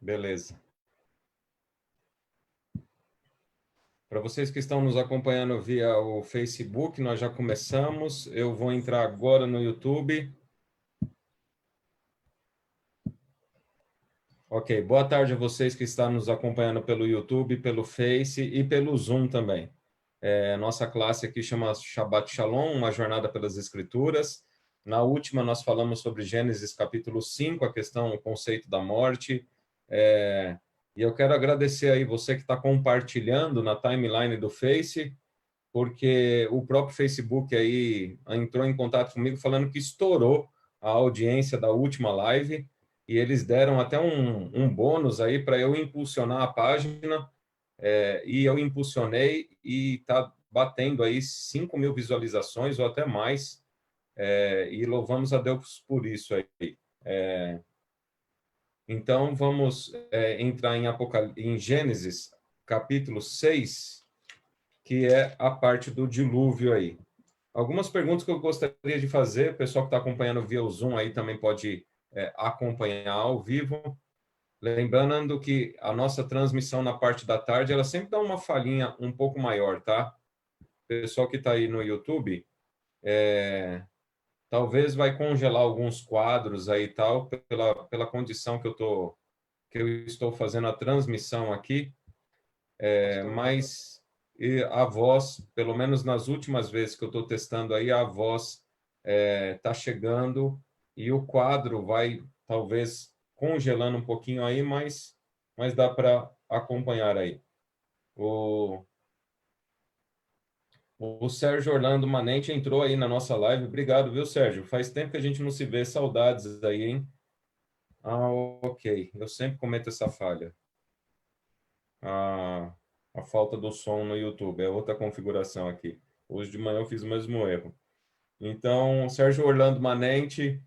Beleza. Para vocês que estão nos acompanhando via o Facebook, nós já começamos. Eu vou entrar agora no YouTube. Ok, boa tarde a vocês que estão nos acompanhando pelo YouTube, pelo Face e pelo Zoom também. Nossa classe aqui chama Shabbat Shalom, uma jornada pelas Escrituras. Na última, nós falamos sobre Gênesis capítulo 5, a questão, o conceito da morte. E eu quero agradecer aí você que está compartilhando na timeline do Face, porque o próprio Facebook aí entrou em contato comigo falando que estourou a audiência da última live e eles deram até um bônus aí para eu impulsionar a página, e eu impulsionei e está batendo aí 5.000 visualizações ou até mais, e louvamos a Deus por isso aí. Então, vamos entrar em Gênesis, capítulo 6, que é a parte do dilúvio aí. Algumas perguntas que eu gostaria de fazer, o pessoal que está acompanhando via o Zoom aí também pode acompanhar ao vivo. Lembrando que a nossa transmissão na parte da tarde, ela sempre dá uma falhinha um pouco maior, tá? O pessoal que está aí no YouTube, talvez vai congelar alguns quadros aí e tal, pela condição que eu estou fazendo a transmissão aqui, mas a voz, pelo menos nas últimas vezes que eu estou testando aí, a voz está chegando e o quadro vai talvez congelando um pouquinho aí, mas dá para acompanhar aí. O Sérgio Orlando Manente entrou aí na nossa live. Obrigado, viu, Sérgio? Faz tempo que a gente não se vê. Saudades aí, hein? Ah, ok. Eu sempre cometo essa falha. A falta do som no YouTube. É outra configuração aqui. Hoje de manhã eu fiz o mesmo erro. Então, Sérgio Orlando Manente,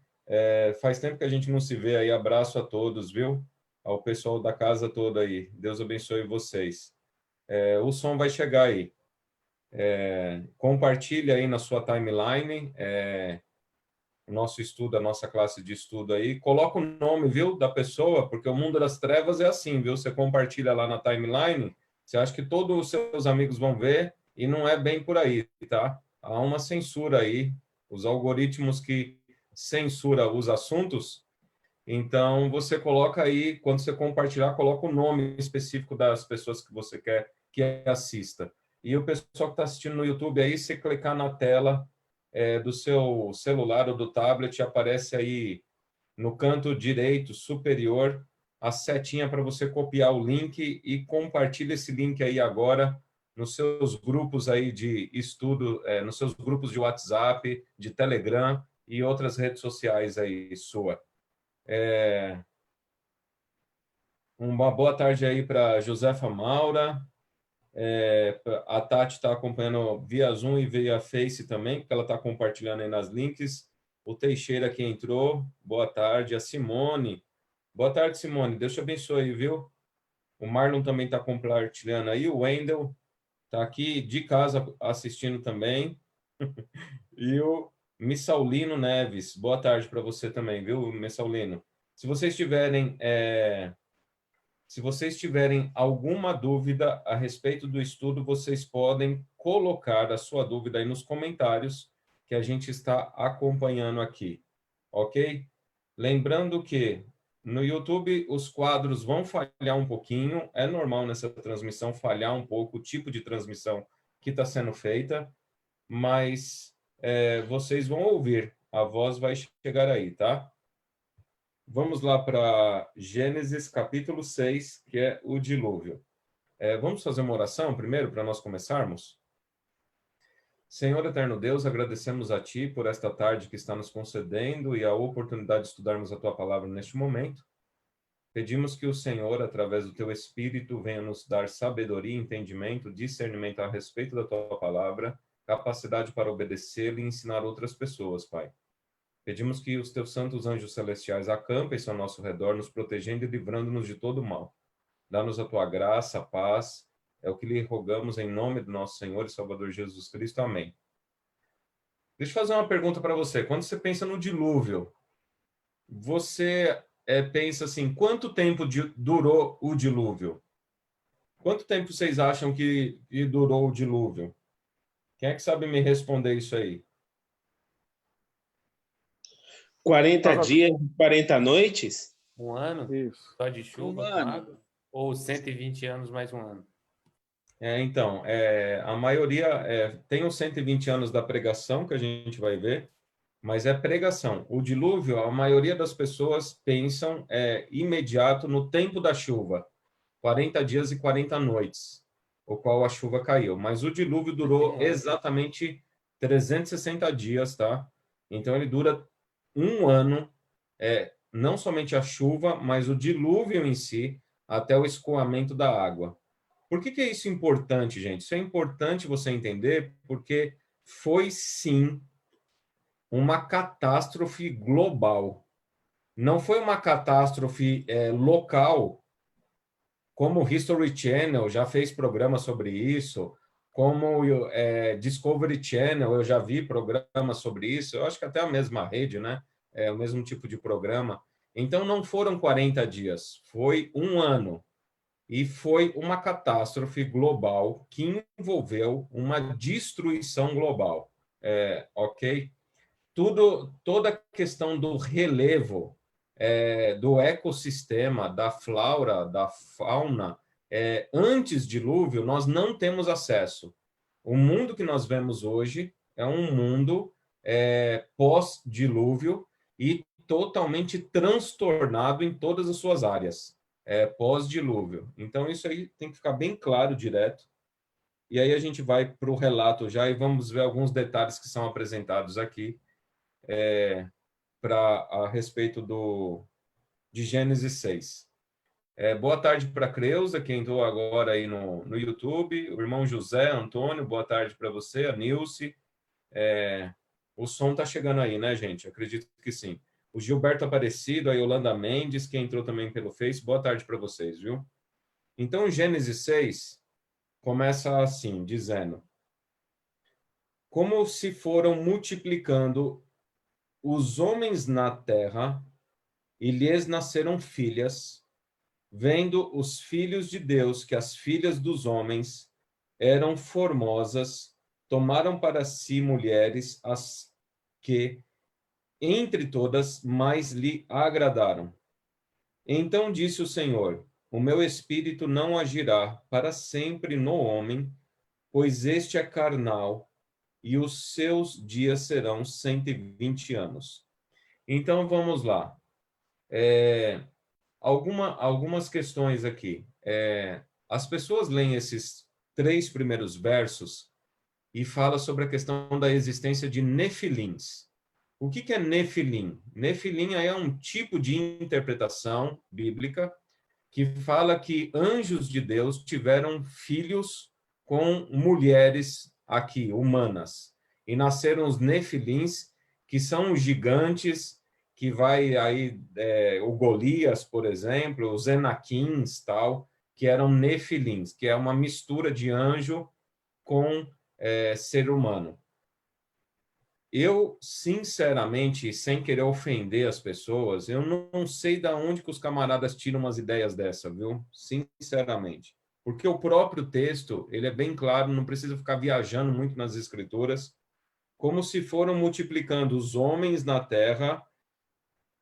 faz tempo que a gente não se vê aí. Abraço a todos, viu? Ao pessoal da casa toda aí. Deus abençoe vocês. O som vai chegar aí. Compartilhe aí na sua timeline o nosso estudo, a nossa classe de estudo aí. Coloca o nome, viu, da pessoa, porque o mundo das trevas é assim, viu? Você compartilha lá na timeline, você acha que todos os seus amigos vão ver e não é bem por aí, tá? Há uma censura aí, os algoritmos que censura os assuntos. Então, você coloca aí, quando você compartilhar, coloca o nome específico das pessoas que você quer que assista. E o pessoal que está assistindo no YouTube aí, se clicar na tela do seu celular ou do tablet, aparece aí no canto direito superior a setinha para você copiar o link e compartilha esse link aí agora nos seus grupos aí de estudo, nos seus grupos de WhatsApp, de Telegram e outras redes sociais aí sua. Uma boa tarde aí para Josefa Maura. A Tati está acompanhando via Zoom e via Face também, porque ela está compartilhando aí nas links. O Teixeira que entrou, boa tarde. A Simone, boa tarde, Simone. Deus te abençoe, viu? O Marlon também está compartilhando aí. O Wendel está aqui de casa assistindo também. E o Missaulino Neves, boa tarde para você também, viu, Missaulino? Se vocês tiverem Se vocês tiverem alguma dúvida a respeito do estudo, vocês podem colocar a sua dúvida aí nos comentários que a gente está acompanhando aqui, ok? Lembrando que no YouTube os quadros vão falhar um pouquinho, é normal nessa transmissão falhar um pouco o tipo de transmissão que está sendo feita, mas vocês vão ouvir, a voz vai chegar aí, tá? Vamos lá para Gênesis capítulo 6, que é o dilúvio. Vamos fazer uma oração primeiro para nós começarmos? Senhor eterno Deus, agradecemos a Ti por esta tarde que está nos concedendo e a oportunidade de estudarmos a Tua palavra neste momento. Pedimos que o Senhor, através do Teu Espírito, venha nos dar sabedoria, entendimento, discernimento a respeito da Tua palavra, capacidade para obedecê-la e ensinar outras pessoas, Pai. Pedimos que os teus santos anjos celestiais acampem-se ao nosso redor, nos protegendo e livrando-nos de todo mal. Dá-nos a tua graça, a paz, é o que lhe rogamos em nome do nosso Senhor e Salvador Jesus Cristo. Amém. Deixa eu fazer uma pergunta para você. Quando você pensa no dilúvio, você pensa assim, quanto tempo durou o dilúvio? Quanto tempo vocês acham que durou o dilúvio? Quem é que sabe me responder isso aí? 40 Prova- dias, 40 noites? Um ano Isso. só de chuva Um com ano. água? Ou 120 anos mais um ano? Então, a maioria tem os 120 anos da pregação que a gente vai ver, mas é pregação. O dilúvio, a maioria das pessoas pensam imediato no tempo da chuva, 40 dias e 40 noites, o qual a chuva caiu. Mas o dilúvio durou exatamente 360 dias, tá? Então ele dura um ano, não somente a chuva, mas o dilúvio em si, até o escoamento da água. Por que é isso importante, gente? Isso é importante você entender, porque foi sim uma catástrofe global. Não foi uma catástrofe local, como o History Channel já fez programa sobre isso, como Discovery Channel, eu já vi programa sobre isso, eu acho que até a mesma rede, né? O mesmo tipo de programa. Então, não foram 40 dias, foi um ano. E foi uma catástrofe global que envolveu uma destruição global. Ok? Toda a questão do relevo, do ecossistema, da flora, da fauna, antes dilúvio, nós não temos acesso. O mundo que nós vemos hoje é um mundo pós-dilúvio e totalmente transtornado em todas as suas áreas, pós-dilúvio. Então, isso aí tem que ficar bem claro direto. E aí a gente vai para o relato já e vamos ver alguns detalhes que são apresentados aqui a respeito de Gênesis 6. Boa tarde para Creuza, que entrou agora aí no YouTube. O irmão José Antônio, boa tarde para você. A Nilce. O som está chegando aí, né, gente? Acredito que sim. O Gilberto Aparecido, a Yolanda Mendes, que entrou também pelo Face. Boa tarde para vocês, viu? Então, Gênesis 6 começa assim, dizendo: como se foram multiplicando os homens na terra, e lhes nasceram filhas, vendo os filhos de Deus que as filhas dos homens eram formosas, tomaram para si mulheres as que, entre todas, mais lhe agradaram. Então disse o Senhor: o meu espírito não agirá para sempre no homem, pois este é carnal, e os seus dias serão 120 anos. Então vamos lá. Algumas questões aqui. As pessoas leem esses 3 primeiros versos e fala sobre a questão da existência de nefilins. O que é nefilim? Nefilim é um tipo de interpretação bíblica que fala que anjos de Deus tiveram filhos com mulheres aqui, humanas, e nasceram os nefilins, que são os gigantes, que vai aí o Golias, por exemplo, os Enaquins, tal, que eram nefilins, que é uma mistura de anjo com ser humano. Eu, sinceramente, sem querer ofender as pessoas, eu não sei de onde que os camaradas tiram umas ideias dessa, viu? Sinceramente. Porque o próprio texto, ele é bem claro, não precisa ficar viajando muito nas escrituras, como se foram multiplicando os homens na terra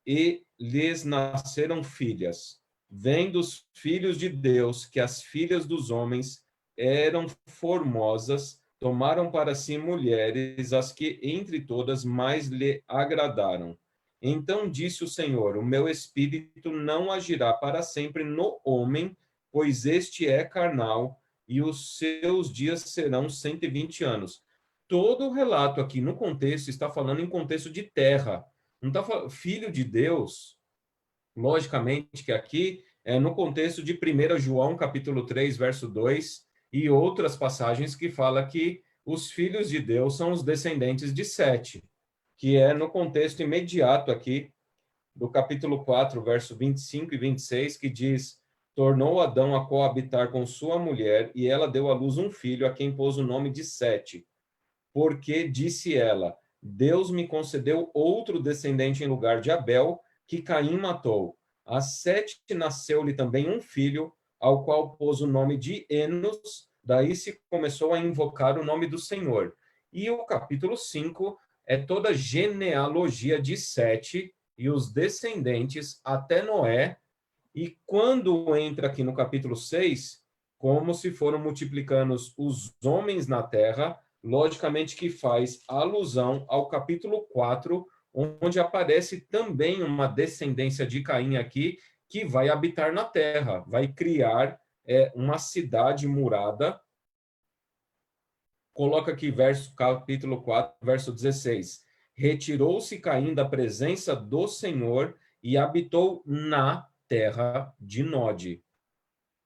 e lhes nasceram filhas, vendo os filhos de Deus que as filhas dos homens eram formosas, tomaram para si mulheres, as que entre todas mais lhe agradaram. Então disse o Senhor: o meu espírito não agirá para sempre no homem, pois este é carnal, e os seus dias serão 120 anos. Todo o relato aqui no contexto está falando em contexto de terra. Não está falando filho de Deus, logicamente que aqui é no contexto de 1 João, capítulo 3, verso 2, e outras passagens que fala que os filhos de Deus são os descendentes de Sete, que é no contexto imediato aqui do capítulo 4, verso 25 e 26, que diz: tornou Adão a coabitar com sua mulher, e ela deu à luz um filho, a quem pôs o nome de Sete, porque disse ela: Deus me concedeu outro descendente em lugar de Abel, que Caim matou. A Sete nasceu-lhe também um filho, ao qual pôs o nome de Enos, daí se começou a invocar o nome do Senhor. E o capítulo 5 é toda a genealogia de Sete e os descendentes até Noé. E quando entra aqui no capítulo 6, como se foram multiplicando os homens na terra, logicamente que faz alusão ao capítulo 4, onde aparece também uma descendência de Caim aqui, que vai habitar na terra, vai criar uma cidade murada. Coloca aqui capítulo 4, verso 16. Retirou-se Caim da presença do Senhor e habitou na terra de Nod,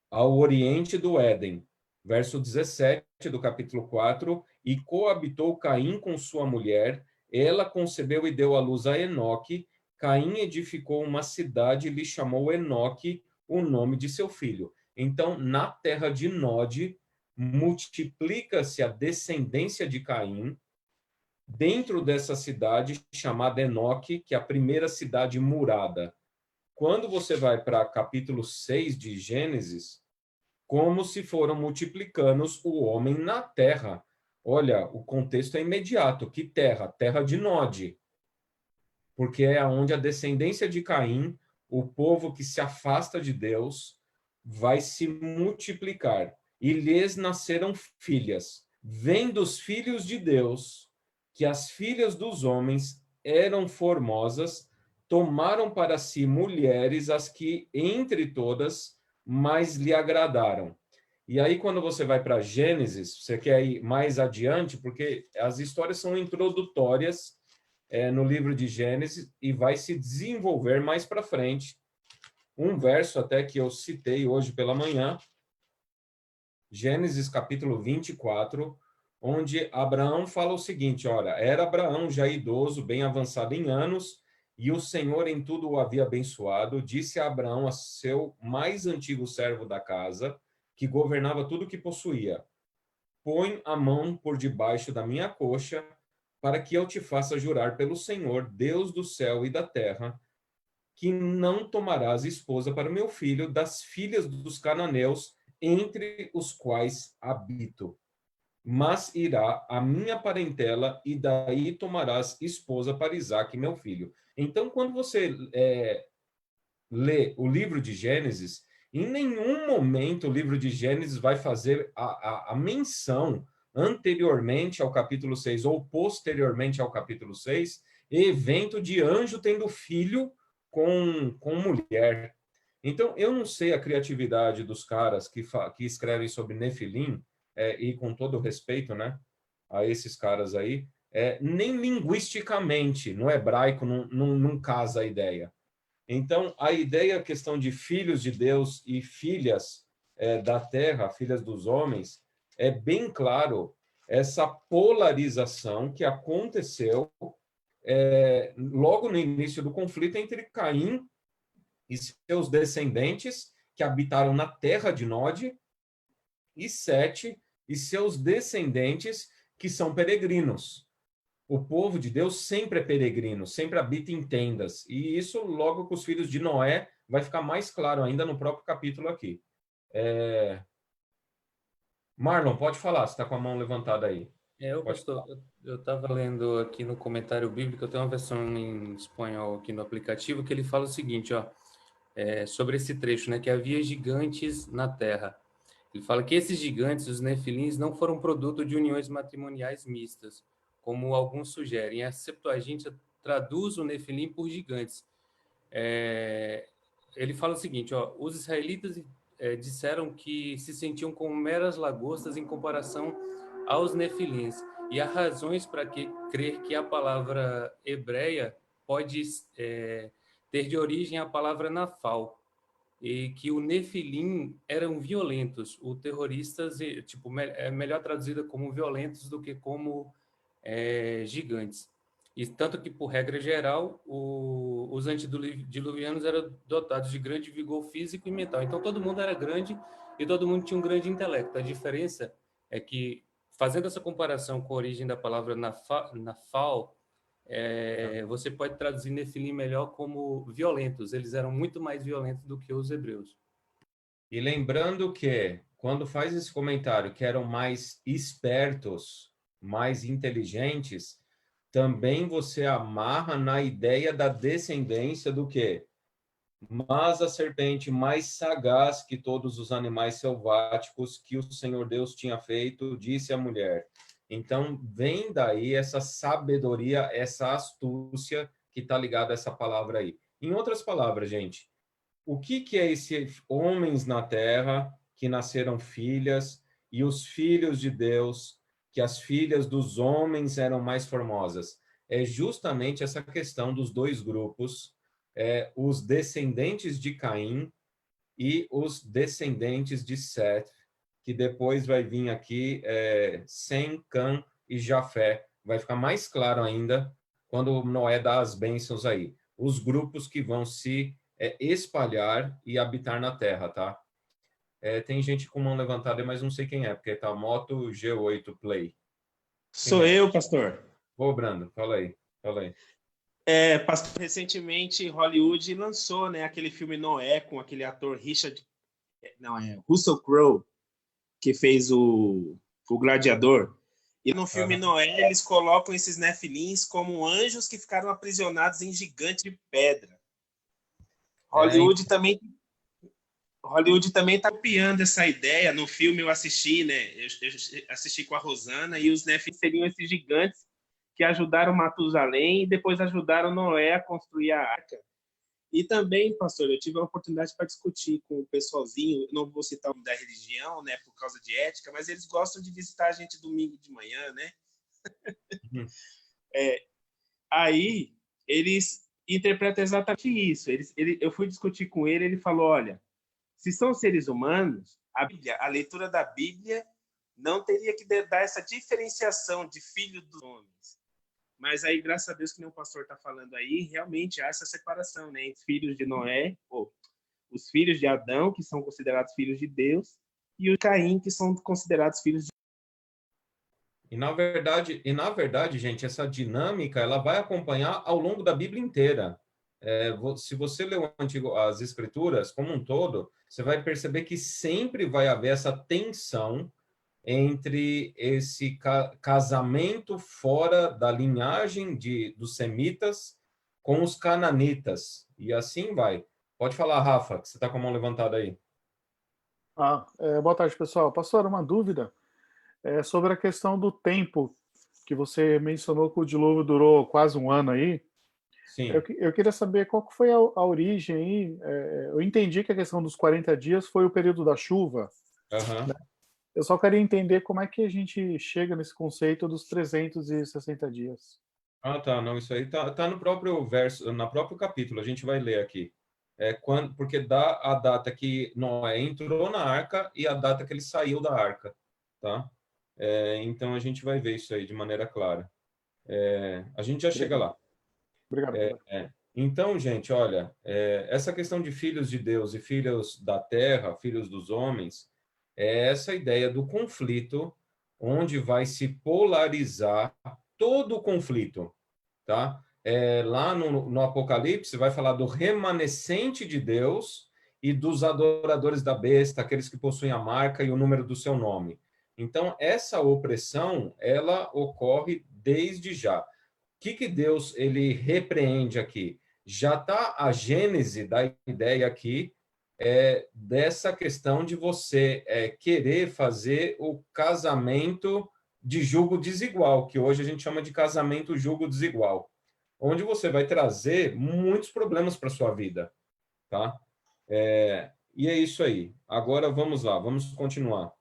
ao oriente do Éden. Verso 17 do capítulo 4. E coabitou Caim com sua mulher, ela concebeu e deu à luz a Enoque. Caim edificou uma cidade e lhe chamou Enoque, o nome de seu filho. Então, na terra de Nod, multiplica-se a descendência de Caim dentro dessa cidade chamada Enoque, que é a primeira cidade murada. Quando você vai para capítulo 6 de Gênesis, como se foram multiplicando o homem na terra. Olha, o contexto é imediato. Que terra? Terra de Nod. Porque é onde a descendência de Caim, o povo que se afasta de Deus, vai se multiplicar. E lhes nasceram filhas. Vendo os filhos de Deus que as filhas dos homens eram formosas, tomaram para si mulheres, as que entre todas mais lhe agradaram. E aí, quando você vai para Gênesis, você quer ir mais adiante, porque as histórias são introdutórias no livro de Gênesis e vai se desenvolver mais para frente. Um verso até que eu citei hoje pela manhã, Gênesis capítulo 24, onde Abraão fala o seguinte, ora, era Abraão já idoso, bem avançado em anos, e o Senhor em tudo o havia abençoado, disse a Abraão, a seu mais antigo servo da casa, que governava tudo o que possuía, põe a mão por debaixo da minha coxa, para que eu te faça jurar pelo Senhor, Deus do céu e da terra, que não tomarás esposa para meu filho das filhas dos cananeus, entre os quais habito. Mas irá a minha parentela, e daí tomarás esposa para Isaque, meu filho. Então, quando você lê o livro de Gênesis, em nenhum momento o livro de Gênesis vai fazer a menção anteriormente ao capítulo 6 ou posteriormente ao capítulo 6, evento de anjo tendo filho com mulher. Então, eu não sei a criatividade dos caras que escrevem sobre Nefilim, e com todo respeito, né, a esses caras aí, nem linguisticamente, no hebraico, não casa a ideia. Então, a ideia, a questão de filhos de Deus e filhas da terra, filhas dos homens, é bem claro essa polarização que aconteceu logo no início do conflito entre Caim e seus descendentes, que habitaram na terra de Nod, e Sete e seus descendentes, que são peregrinos. O povo de Deus sempre é peregrino, sempre habita em tendas. E isso, logo com os filhos de Noé, vai ficar mais claro ainda no próprio capítulo aqui. Marlon, pode falar, você está com a mão levantada aí. Pode Pastor, eu estava lendo aqui no comentário bíblico, eu tenho uma versão em espanhol aqui no aplicativo, que ele fala o seguinte, ó, sobre esse trecho, né, que havia gigantes na terra. Ele fala que esses gigantes, os nefilins, não foram produto de uniões matrimoniais mistas, como alguns sugerem. A Septuaginta traduz o nefilim por gigantes. Ele fala o seguinte, ó, os israelitas disseram que se sentiam como meras lagostas em comparação aos nefilins, e há razões para crer que a palavra hebreia pode ter de origem a palavra nafal, e que o nefilim eram violentos, o terroristas, tipo, é melhor traduzida como violentos do que como gigantes. E tanto que, por regra geral, os antediluvianos eram dotados de grande vigor físico e mental. Então, todo mundo era grande e todo mundo tinha um grande intelecto. A diferença é que, fazendo essa comparação com a origem da palavra nafal, Você pode traduzir Nefilim melhor como violentos. Eles eram muito mais violentos do que os hebreus. E lembrando que, quando faz esse comentário, que eram mais espertos, mais inteligentes, também você amarra na ideia da descendência do quê? Mas a serpente mais sagaz que todos os animais selváticos que o Senhor Deus tinha feito, disse à mulher. Então, vem daí essa sabedoria, essa astúcia que está ligada a essa palavra aí. Em outras palavras, gente, o que é esse homens na terra que nasceram filhas e os filhos de Deus, que as filhas dos homens eram mais formosas? É justamente essa questão dos dois grupos, os descendentes de Caim e os descendentes de Sete, que depois vai vir aqui Sem, Cã e Jafé. Vai ficar mais claro ainda quando Noé dá as bênçãos aí. Os grupos que vão se espalhar e habitar na terra, tá? Tem gente com mão levantada, mas não sei quem é, porque tá Moto G8 Play. Quem Sou é? eu, pastor. Ô, Brando, fala aí, fala aí. Pastor, recentemente Hollywood lançou, né, aquele filme Noé com aquele ator Russell Crowe, que fez o Gladiador. E no filme Noé, eles colocam esses nefilins como anjos que ficaram aprisionados em gigantes de pedra. Hollywood também está copiando essa ideia. No filme eu assisti, né? Eu assisti com a Rosana, e os nefilins seriam esses gigantes que ajudaram Matusalém e depois ajudaram Noé a construir a arca. E também, pastor, eu tive a oportunidade para discutir com o pessoalzinho, não vou citar o nome da religião, né, por causa de ética, mas eles gostam de visitar a gente domingo de manhã, né? Aí, eles interpretam exatamente isso. Eu fui discutir com ele falou, olha, se são seres humanos, a leitura da Bíblia não teria que dar essa diferenciação de filho dos homens. Mas aí, graças a Deus, que nem o pastor está falando aí, realmente há essa separação, né, entre filhos de Noé, os filhos de Adão, que são considerados filhos de Deus, e os Caim, que são considerados filhos de E na verdade, gente, essa dinâmica ela vai acompanhar ao longo da Bíblia inteira. Se você ler as Escrituras como um todo, você vai perceber que sempre vai haver essa tensão entre esse casamento fora da linhagem dos semitas com os cananitas. E assim vai. Pode falar, Rafa, que você está com a mão levantada aí. Boa tarde, pessoal. Pastor, uma dúvida sobre a questão do tempo que você mencionou que o dilúvio durou quase um ano aí. Sim. Eu queria saber qual que foi a origem aí. Eu entendi que a questão dos 40 dias foi o período da chuva. Uhum. Né? Eu só queria entender como é que a gente chega nesse conceito dos 360 dias. Tá. Não, isso aí tá no próprio verso, no próprio capítulo. A gente vai ler aqui. Porque dá a data que Noé entrou na arca e a data que ele saiu da arca, tá? Então a gente vai ver isso aí de maneira clara. A gente já chega lá. Obrigado. Então, gente, olha, essa questão de filhos de Deus e filhos da terra, filhos dos homens, é essa ideia do conflito, onde vai se polarizar todo o conflito, tá? Lá no Apocalipse vai falar do remanescente de Deus e dos adoradores da besta, aqueles que possuem a marca e o número do seu nome. Então, essa opressão, ela ocorre desde já. O que Deus ele repreende aqui? Já está a gênese da ideia aqui dessa questão de você querer fazer o casamento de julgo desigual, que hoje a gente chama de casamento julgo desigual, onde você vai trazer muitos problemas para sua vida, tá? E é isso aí. Agora vamos lá, vamos continuar.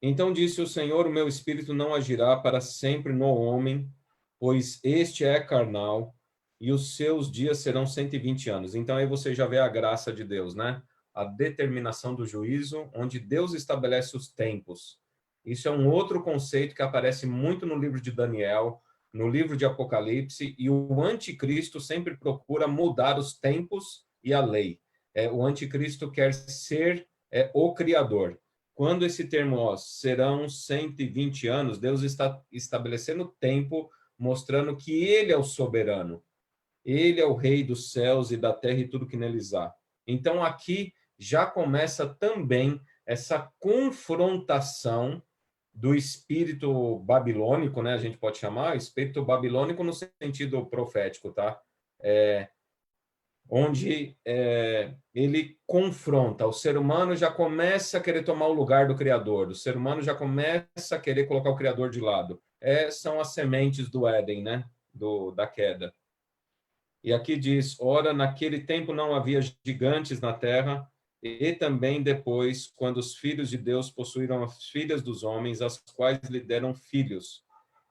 Então disse o Senhor, o meu espírito não agirá para sempre no homem, pois este é carnal, e os seus dias serão 120 anos. Então aí você já vê a graça de Deus, né? A determinação do juízo, onde Deus estabelece os tempos. Isso é um outro conceito que aparece muito no livro de Daniel, no livro de Apocalipse, e o anticristo sempre procura mudar os tempos e a lei. O anticristo quer ser o criador. Quando esse termo serão 120 anos, Deus está estabelecendo tempo mostrando que ele é o soberano. Ele é o rei dos céus e da terra e tudo que neles há. Então, aqui já começa também essa confrontação do espírito babilônico, né? A gente pode chamar espírito babilônico no sentido profético, tá? Onde ele confronta. O ser humano já começa a querer tomar o lugar do Criador. O ser humano já começa a querer colocar o Criador de lado. São as sementes do Éden, né? Da queda. E aqui diz, ora, naquele tempo não havia gigantes na terra, e também depois, quando os filhos de Deus possuíram as filhas dos homens, as quais lhe deram filhos.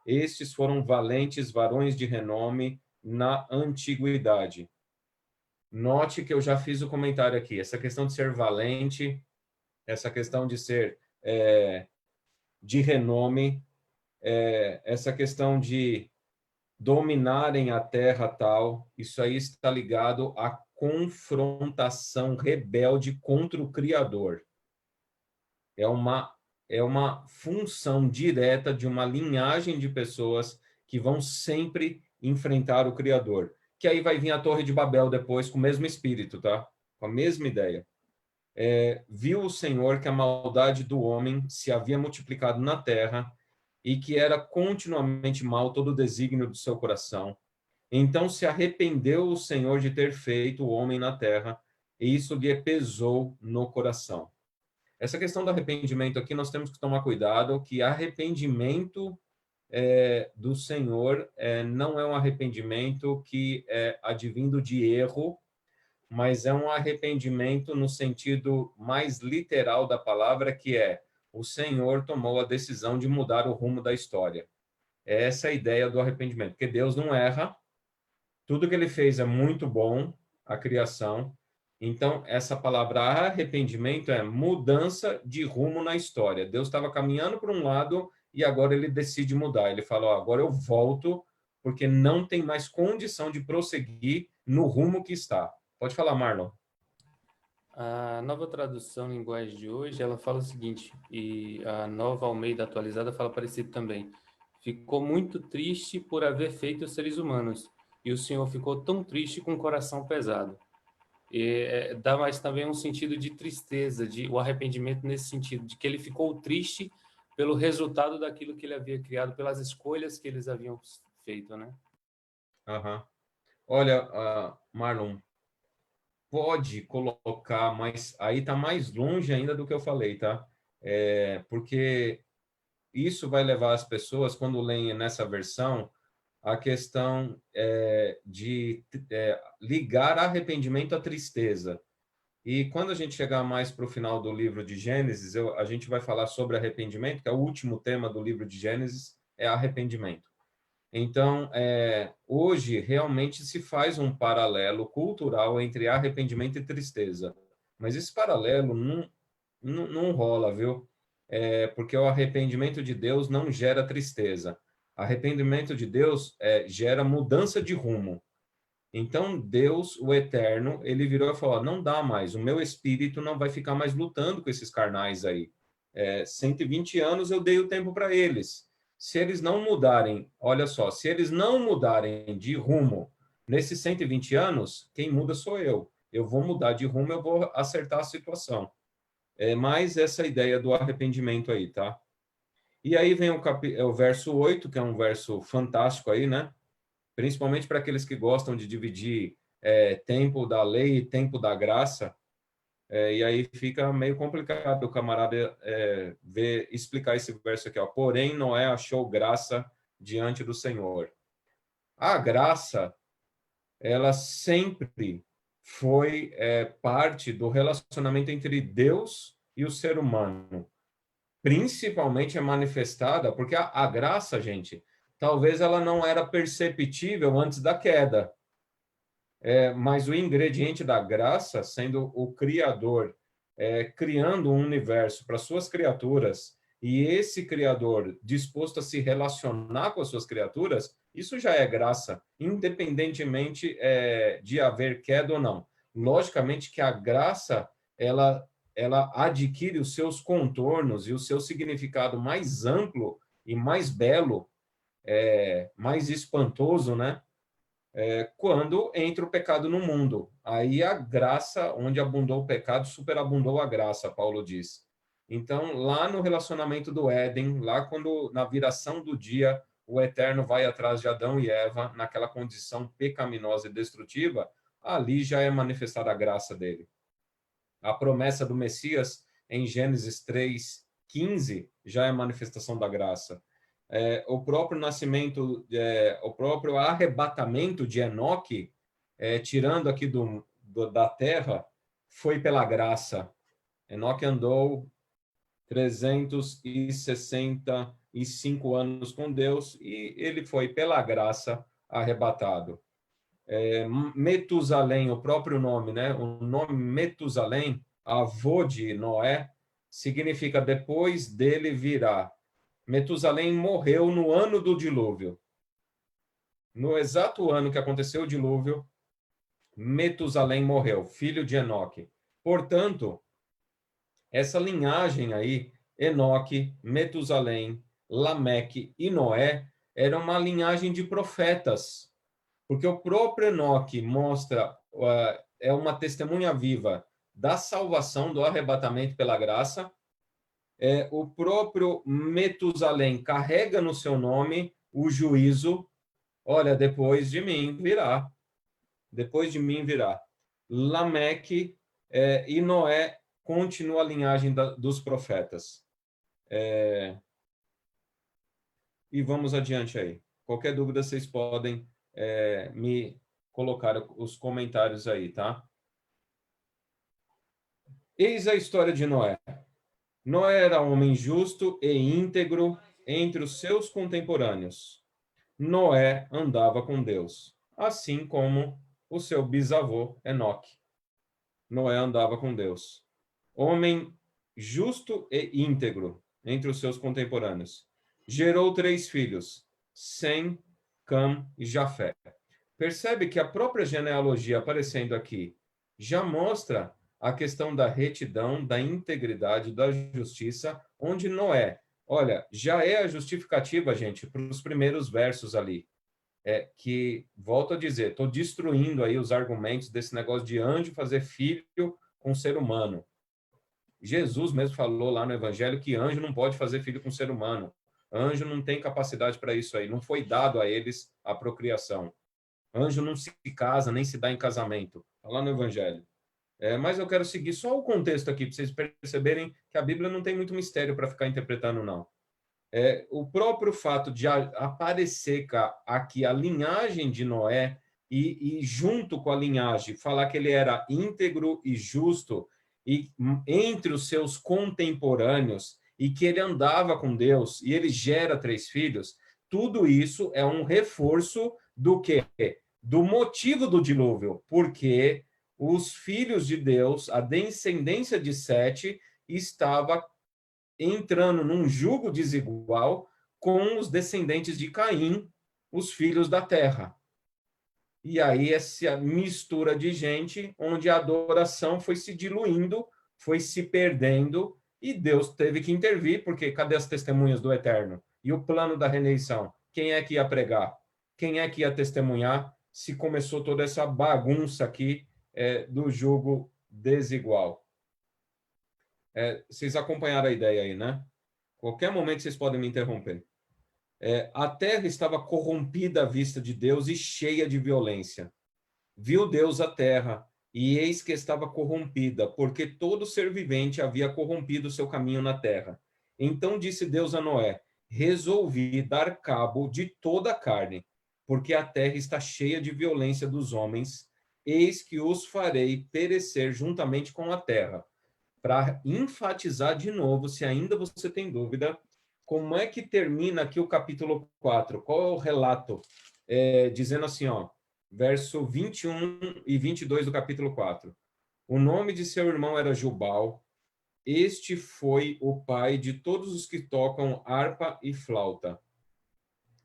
Estes foram valentes varões de renome na antiguidade. Note que eu já fiz o comentário aqui, essa questão de ser valente, essa questão de ser de renome, essa questão de dominarem a terra tal, isso aí está ligado à confrontação rebelde contra o Criador. É uma função direta de uma linhagem de pessoas que vão sempre enfrentar o Criador. Que aí vai vir a Torre de Babel depois com o mesmo espírito, tá? Com a mesma ideia. Viu o Senhor que a maldade do homem se havia multiplicado na terra e que era continuamente mal todo o desígnio do seu coração. Então se arrependeu o Senhor de ter feito o homem na terra, e isso lhe pesou no coração. Essa questão do arrependimento aqui, nós temos que tomar cuidado, que arrependimento do Senhor não é um arrependimento que é advindo de erro, mas é um arrependimento no sentido mais literal da palavra, que o Senhor tomou a decisão de mudar o rumo da história. Essa é a ideia do arrependimento, porque Deus não erra, tudo que ele fez é muito bom, a criação. Então, essa palavra arrependimento é mudança de rumo na história. Deus estava caminhando por um lado e agora ele decide mudar. Ele fala, agora eu volto, porque não tem mais condição de prosseguir no rumo que está. Pode falar, Marlon. A nova tradução em linguagem de hoje, ela fala o seguinte, e a nova Almeida atualizada fala parecido também. Ficou muito triste por haver feito os seres humanos, e o Senhor ficou tão triste com o coração pesado. E dá mais também um sentido de tristeza, o arrependimento nesse sentido, de que ele ficou triste pelo resultado daquilo que ele havia criado, pelas escolhas que eles haviam feito, né? Uhum. Olha, Marlon, pode colocar, mas aí está mais longe ainda do que eu falei, tá? Porque isso vai levar as pessoas, quando leem nessa versão, a questão de ligar arrependimento à tristeza. E quando a gente chegar mais para o final do livro de Gênesis, a gente vai falar sobre arrependimento, que é o último tema do livro de Gênesis, é arrependimento. Então, hoje, realmente se faz um paralelo cultural entre arrependimento e tristeza. Mas esse paralelo não rola, viu? Porque o arrependimento de Deus não gera tristeza. Arrependimento de Deus gera mudança de rumo. Então, Deus, o Eterno, ele virou e falou, não dá mais, o meu espírito não vai ficar mais lutando com esses carnais aí. 120 anos eu dei o tempo para eles. Se eles não mudarem, olha só, se eles não mudarem de rumo nesses 120 anos, quem muda sou eu. Eu vou mudar de rumo, eu vou acertar a situação. Mais essa ideia do arrependimento aí, tá? E aí vem o verso 8, que é um verso fantástico aí, né? Principalmente para aqueles que gostam de dividir tempo da lei e tempo da graça. E aí fica meio complicado o camarada explicar esse verso aqui. Ó. Porém, Noé achou graça diante do Senhor. A graça, ela sempre foi parte do relacionamento entre Deus e o ser humano. Principalmente é manifestada, porque a graça, gente, talvez ela não era perceptível antes da queda. Mas o ingrediente da graça, sendo o Criador, criando um universo para suas criaturas, e esse Criador disposto a se relacionar com as suas criaturas, isso já é graça, independentemente de haver queda ou não. Logicamente que a graça, ela adquire os seus contornos e o seu significado mais amplo e mais belo mais espantoso, né? Quando entra o pecado no mundo. Aí a graça, onde abundou o pecado, superabundou a graça, Paulo diz. Então, lá no relacionamento do Éden, lá quando na viração do dia, o Eterno vai atrás de Adão e Eva, naquela condição pecaminosa e destrutiva, ali já é manifestada a graça dele. A promessa do Messias, em Gênesis 3:15, já é manifestação da graça. O próprio nascimento, o próprio arrebatamento de Enoque, tirando aqui da terra, foi pela graça. Enoque andou 365 anos com Deus e ele foi pela graça arrebatado. Metusalém, o próprio nome, né? O nome Metusalém, avô de Noé, significa depois dele virá. Metusalém morreu no ano do dilúvio. No exato ano que aconteceu o dilúvio, Metusalém morreu, filho de Enoque. Portanto, essa linhagem aí, Enoque, Metusalém, Lameque e Noé, era uma linhagem de profetas, porque o próprio Enoque mostra, é uma testemunha viva da salvação, do arrebatamento pela graça. O próprio Metusalém carrega no seu nome o juízo. Olha, depois de mim virá. Depois de mim virá. Lameque e Noé continua a linhagem dos profetas. E vamos adiante aí. Qualquer dúvida, vocês podem me colocar os comentários aí, tá? Eis a história de Noé. Noé era homem justo e íntegro entre os seus contemporâneos. Noé andava com Deus, assim como o seu bisavô Enoque. Noé andava com Deus. Homem justo e íntegro entre os seus contemporâneos. Gerou 3 filhos, Sem, Cam e Jafé. Percebe que a própria genealogia aparecendo aqui já mostra a questão da retidão, da integridade, da justiça, onde Noé, olha, já é a justificativa, gente, para os primeiros versos ali. Que, volto a dizer, estou destruindo aí os argumentos desse negócio de anjo fazer filho com ser humano. Jesus mesmo falou lá no Evangelho que anjo não pode fazer filho com ser humano. Anjo não tem capacidade para isso aí. Não foi dado a eles a procriação. Anjo não se casa, nem se dá em casamento. Está lá no Evangelho. Mas eu quero seguir só o contexto aqui, para vocês perceberem que a Bíblia não tem muito mistério para ficar interpretando, não. O próprio fato de aparecer aqui a linhagem de Noé e junto com a linhagem falar que ele era íntegro e justo e entre os seus contemporâneos e que ele andava com Deus e ele gera 3 filhos, tudo isso é um reforço do quê? Do motivo do dilúvio, porque os filhos de Deus, a descendência de Sete, estava entrando num jugo desigual com os descendentes de Caim, os filhos da terra. E aí essa mistura de gente, onde a adoração foi se diluindo, foi se perdendo, e Deus teve que intervir, porque cadê as testemunhas do Eterno? E o plano da redenção? Quem é que ia pregar? Quem é que ia testemunhar se começou toda essa bagunça aqui do jugo desigual? Vocês acompanharam a ideia aí, né? Qualquer momento vocês podem me interromper. A terra estava corrompida à vista de Deus e cheia de violência. Viu Deus a terra, e eis que estava corrompida, porque todo ser vivente havia corrompido o seu caminho na terra. Então disse Deus a Noé: resolvi dar cabo de toda a carne, porque a terra está cheia de violência dos homens, eis que os farei perecer juntamente com a terra. Para enfatizar de novo, se ainda você tem dúvida, como é que termina aqui o capítulo 4? Qual é o relato? Dizendo assim, ó, verso 21 e 22 do capítulo 4. O nome de seu irmão era Jubal. Este foi o pai de todos os que tocam harpa e flauta.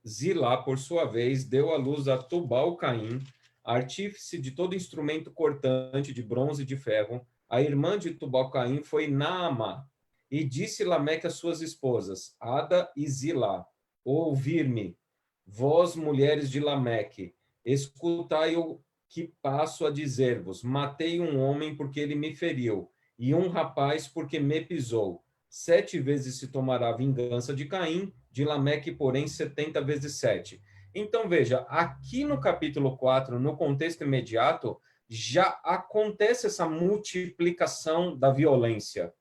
Zilá, por sua vez, deu à luz a Tubal-Caim, artífice de todo instrumento cortante de bronze e de ferro. A irmã de Tubal-Caim foi Naamá. E disse Lameque às suas esposas, Ada e Zilá: ouvir-me, Vós, mulheres de Lameque, escutai o que passo a dizer-vos. Matei um homem porque ele me feriu, e um rapaz porque me pisou. 7 vezes se tomará vingança de Caim, de Lameque, porém, 70 vezes 7. Então, veja, aqui no capítulo 4, no contexto imediato, já acontece essa multiplicação da violência,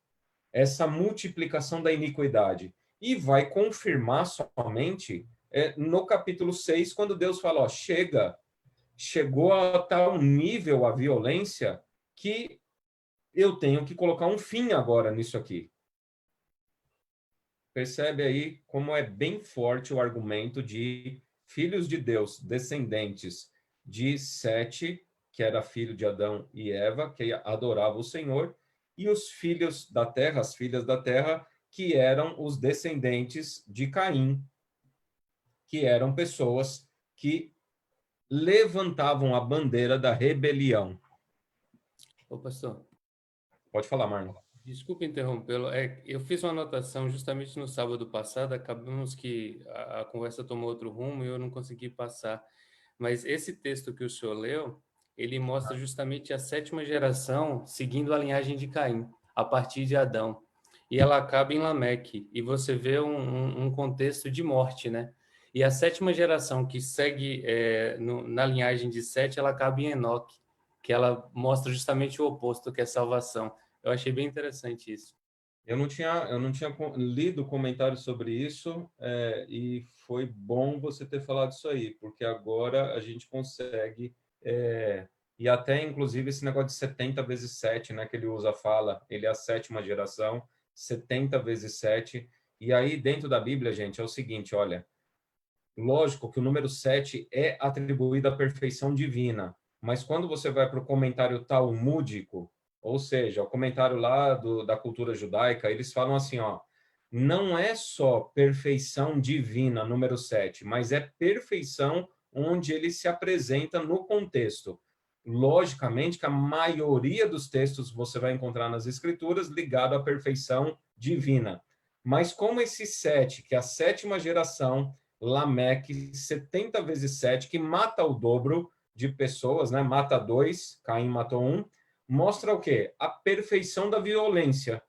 essa multiplicação da iniquidade. E vai confirmar somente no capítulo 6, quando Deus fala, ó, chegou a tal nível a violência que eu tenho que colocar um fim agora nisso aqui. Percebe aí como é bem forte o argumento de filhos de Deus, descendentes de Sete, que era filho de Adão e Eva, que adorava o Senhor, e os filhos da terra, as filhas da terra, que eram os descendentes de Caim, que eram pessoas que levantavam a bandeira da rebelião. Ô, pastor. Pode falar, Marlon. Desculpe interrompê-lo. Eu fiz uma anotação justamente no sábado passado, acabamos que a conversa tomou outro rumo e eu não consegui passar. Mas esse texto que o senhor leu, ele mostra justamente a 7ª geração seguindo a linhagem de Caim, a partir de Adão. E ela acaba em Lameque. E você vê um contexto de morte, né? E a 7ª geração que segue na linhagem de Sete, ela acaba em Enoque, que ela mostra justamente o oposto, que é salvação. Eu achei bem interessante isso. Eu não tinha lido comentários sobre isso, e foi bom você ter falado isso aí, porque agora a gente consegue, e até inclusive esse negócio de 70 vezes 7, né, que ele fala, ele é a 7ª geração, 70 vezes 7, e aí dentro da Bíblia, gente, é o seguinte, olha, lógico que o número 7 é atribuído à perfeição divina, mas quando você vai para o comentário talmúdico, ou seja, o comentário lá da cultura judaica, eles falam assim, ó, não é só perfeição divina, número 7, mas é perfeição onde ele se apresenta no contexto. Logicamente que a maioria dos textos você vai encontrar nas escrituras ligado à perfeição divina. Mas como esse 7, que é a 7ª geração, Lameque, 70 vezes 7, que mata o dobro de pessoas, né? Mata 2, Caim matou 1, mostra o quê? A perfeição da violência,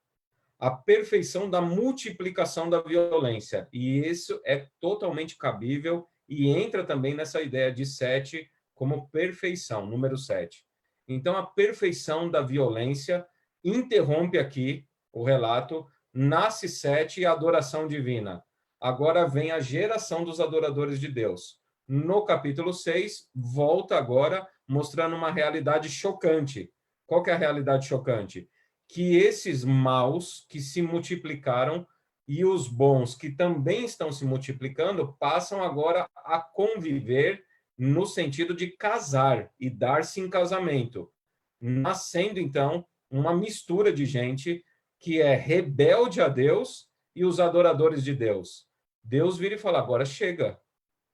a perfeição da multiplicação da violência. E isso é totalmente cabível e entra também nessa ideia de 7 como perfeição, número 7. Então, a perfeição da violência interrompe aqui o relato, nasce 7 e a adoração divina. Agora vem a geração dos adoradores de Deus. No capítulo 6, volta agora mostrando uma realidade chocante. Qual que é a realidade chocante? Que esses maus que se multiplicaram e os bons que também estão se multiplicando passam agora a conviver no sentido de casar e dar-se em casamento. Nascendo, então, uma mistura de gente que é rebelde a Deus e os adoradores de Deus. Deus vira e fala, agora chega,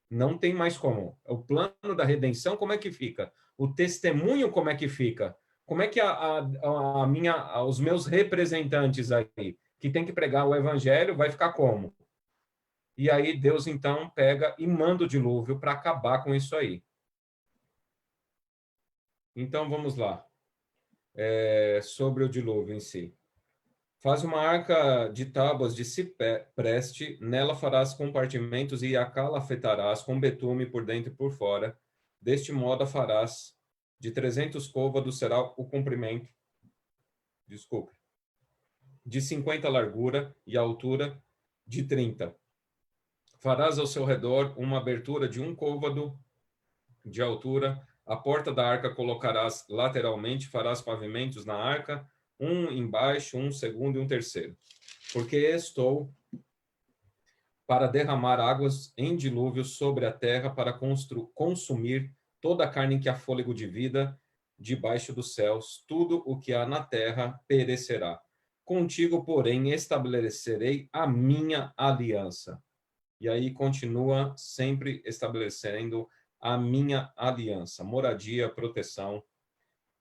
não tem mais como. O plano da redenção, como é que fica? O testemunho, como é que fica? Como é que os meus representantes aí, que tem que pregar o evangelho, vai ficar como? E aí Deus, então, pega e manda o dilúvio para acabar com isso aí. Então, vamos lá. Sobre o dilúvio em si. Faz uma arca de tábuas de cipreste, nela farás compartimentos e a calafetarás com betume por dentro e por fora. Deste modo a farás. De 300 côvados será o comprimento. Desculpe. De 50 a largura e a altura de 30. Farás ao seu redor uma abertura de 1 côvado de altura. A porta da arca colocarás lateralmente, farás pavimentos na arca, um embaixo, um segundo e um terceiro. Porque estou para derramar águas em dilúvio sobre a terra para consumir toda a carne que há fôlego de vida debaixo dos céus. Tudo o que há na terra perecerá. Contigo, porém, estabelecerei a minha aliança. E aí continua sempre estabelecendo a minha aliança, moradia, proteção.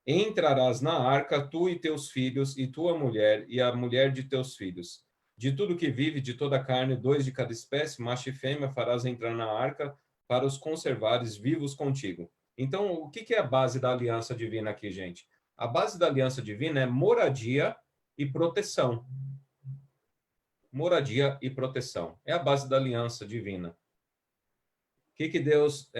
Entrarás na arca, tu e teus filhos, e tua mulher, e a mulher de teus filhos. De tudo que vive, de toda a carne, 2 de cada espécie, macho e fêmea, farás entrar na arca, para os conservares vivos contigo. Então, o que é a base da aliança divina aqui, gente? A base da aliança divina é moradia e proteção. Moradia e proteção. É a base da aliança divina. O que Deus...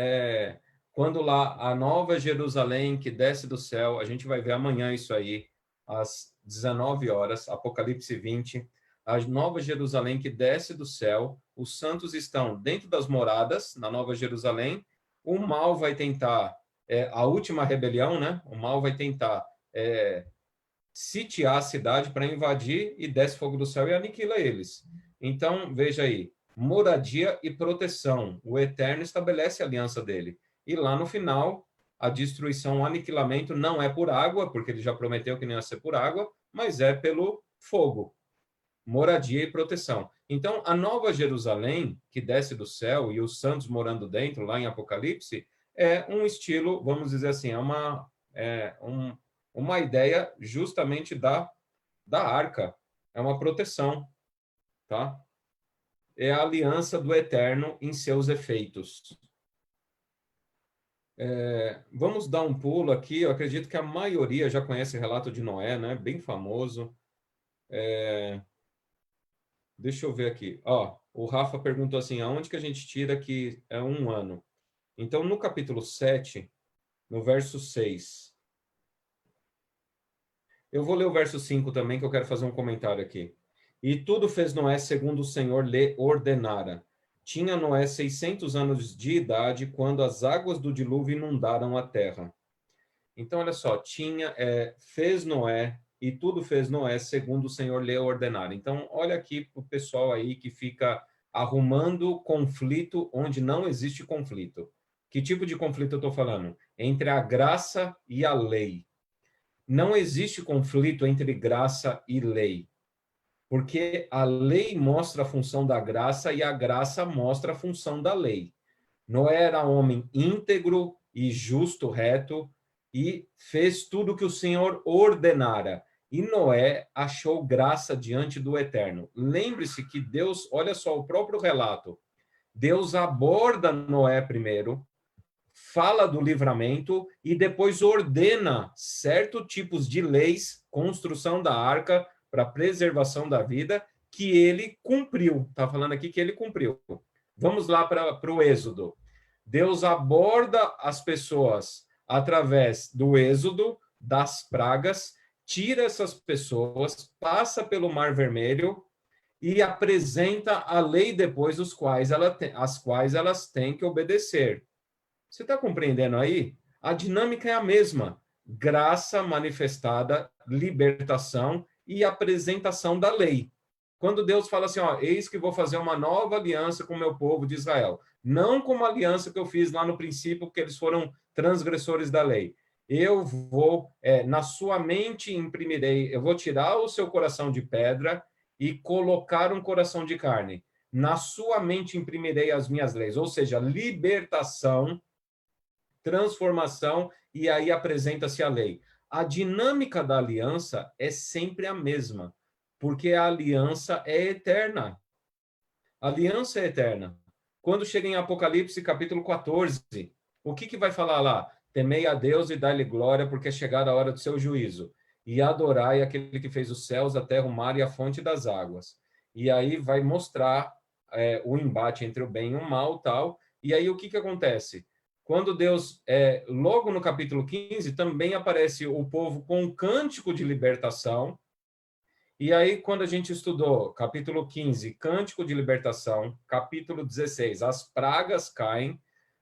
quando lá a nova Jerusalém que desce do céu, a gente vai ver amanhã isso aí, às 19 horas, Apocalipse 20, a nova Jerusalém que desce do céu, os santos estão dentro das moradas, na nova Jerusalém, o mal vai tentar, a última rebelião, né? O mal vai tentar sitiar a cidade para invadir e desce fogo do céu e aniquila eles. Então, veja aí, moradia e proteção. O Eterno estabelece a aliança dele. E lá no final, a destruição, o aniquilamento não é por água, porque ele já prometeu que não ia ser por água, mas é pelo fogo. Moradia e proteção. Então, a nova Jerusalém, que desce do céu, e os santos morando dentro, lá em Apocalipse, é um estilo, vamos dizer assim, uma ideia justamente da arca. É uma proteção, tá? É a aliança do Eterno em seus efeitos. Vamos dar um pulo aqui. Eu acredito que a maioria já conhece o relato de Noé, né? Bem famoso. Deixa eu ver aqui. O Rafa perguntou assim, aonde que a gente tira que é 1 ano? Então, no capítulo 7, no verso 6... Eu vou ler o verso 5 também, que eu quero fazer um comentário aqui. E tudo fez Noé segundo o Senhor lhe ordenara. Tinha Noé 600 anos de idade quando as águas do dilúvio inundaram a terra. Então, olha só, fez Noé, e tudo fez Noé segundo o Senhor lhe ordenara. Então, olha aqui para o pessoal aí que fica arrumando conflito onde não existe conflito. Que tipo de conflito eu estou falando? Entre a graça e a lei. Não existe conflito entre graça e lei, porque a lei mostra a função da graça e a graça mostra a função da lei. Noé era homem íntegro e justo, reto, e fez tudo o que o Senhor ordenara. E Noé achou graça diante do Eterno. Lembre-se que Deus, olha só o próprio relato, Deus aborda Noé primeiro, fala do livramento e depois ordena certos tipos de leis, construção da arca para preservação da vida, que ele cumpriu. Está falando aqui que ele cumpriu. Vamos lá para o Êxodo. Deus aborda as pessoas através do Êxodo, das pragas, tira essas pessoas, passa pelo Mar Vermelho e apresenta a lei depois as quais elas têm que obedecer. Você está compreendendo aí? A dinâmica é a mesma. Graça manifestada, libertação e apresentação da lei. Quando Deus fala assim, eis que vou fazer uma nova aliança com o meu povo de Israel. Não como a aliança que eu fiz lá no princípio, porque eles foram transgressores da lei. Eu vou, na sua mente imprimirei, eu vou tirar o seu coração de pedra e colocar um coração de carne. Na sua mente imprimirei as minhas leis. Ou seja, libertação, transformação, e aí apresenta-se a lei. A dinâmica da aliança é sempre a mesma, porque a aliança é eterna. A aliança é eterna. Quando chega em Apocalipse, capítulo 14, o que vai falar lá? Temei a Deus e dai-lhe glória, porque é chegada a hora do seu juízo. E adorai aquele que fez os céus, a terra, o mar e a fonte das águas. E aí vai mostrar o embate entre o bem e o mal, tal. E aí o que acontece? Quando Deus, logo no capítulo 15, também aparece o povo com um cântico de libertação. E aí, quando a gente estudou capítulo 15, cântico de libertação, capítulo 16, as pragas caem,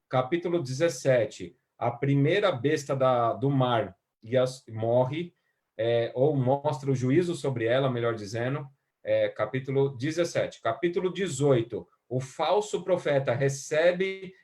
capítulo 17, a primeira besta do mar morre, ou mostra o juízo sobre ela, melhor dizendo, capítulo 17. Capítulo 18, o falso profeta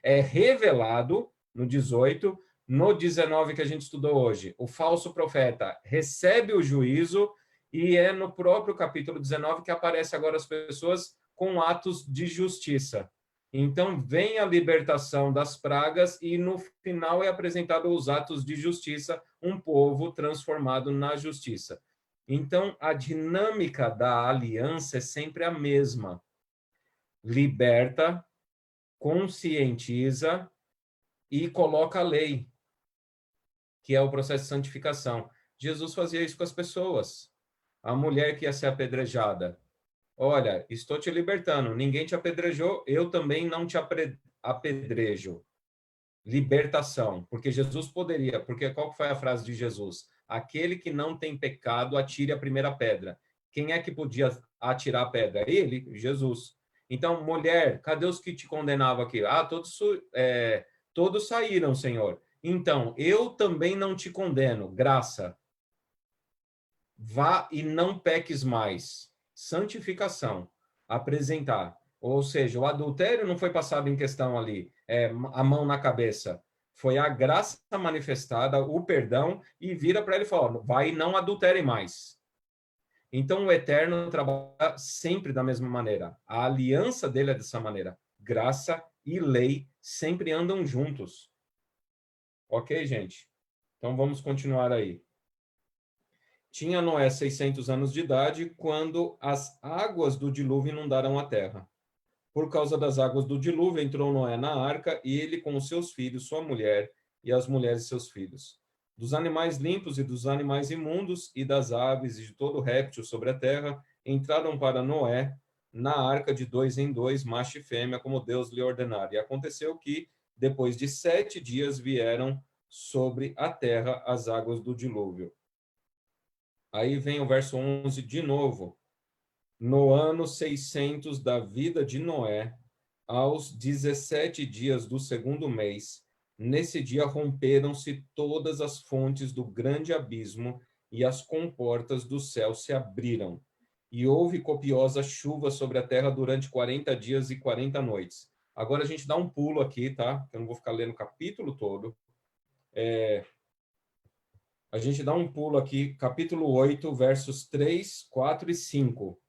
é revelado, no 18. No 19, que a gente estudou hoje, o falso profeta recebe o juízo, e é no próprio capítulo 19 que aparece agora as pessoas com atos de justiça. Então, vem a libertação das pragas e, no final, é apresentado os atos de justiça, um povo transformado na justiça. Então, a dinâmica da aliança é sempre a mesma. Liberta, conscientiza e coloca a lei, que é o processo de santificação. Jesus fazia isso com as pessoas. A mulher que ia ser apedrejada. Olha, estou te libertando. Ninguém te apedrejou, eu também não te apedrejo. Libertação. Porque Jesus poderia. Porque qual foi a frase de Jesus? Aquele que não tem pecado, atire a primeira pedra. Quem é que podia atirar a pedra? Ele, Jesus. Então, mulher, cadê os que te condenavam aqui? Ah, todos saíram, Senhor. Então, eu também não te condeno. Graça. Vá e não peques mais. Santificação. Apresentar. Ou seja, o adultério não foi passado em questão ali, a mão na cabeça. Foi a graça manifestada, o perdão, e vira para ele e fala, vai e não adultere mais. Então, o Eterno trabalha sempre da mesma maneira. A aliança dele é dessa maneira. Graça e lei sempre andam juntos. Ok, gente? Então, vamos continuar aí. Tinha Noé 600 anos de idade quando as águas do dilúvio inundaram a terra. Por causa das águas do dilúvio, entrou Noé na arca, e ele com os seus filhos, sua mulher, e as mulheres de seus filhos. Dos animais limpos e dos animais imundos, e das aves e de todo réptil sobre a terra, entraram para Noé na arca de 2 em 2, macho e fêmea, como Deus lhe ordenara. E aconteceu que, depois de 7 dias, vieram sobre a terra as águas do dilúvio. Aí vem o verso 11 de novo. No ano 600 da vida de Noé, aos 17 dias do segundo mês, nesse dia romperam-se todas as fontes do grande abismo e as comportas do céu se abriram. E houve copiosa chuva sobre a terra durante 40 dias e 40 noites. Agora a gente dá um pulo aqui, tá? Eu não vou ficar lendo o capítulo todo. A gente dá um pulo aqui, capítulo 8, versos 3, 4 e 5.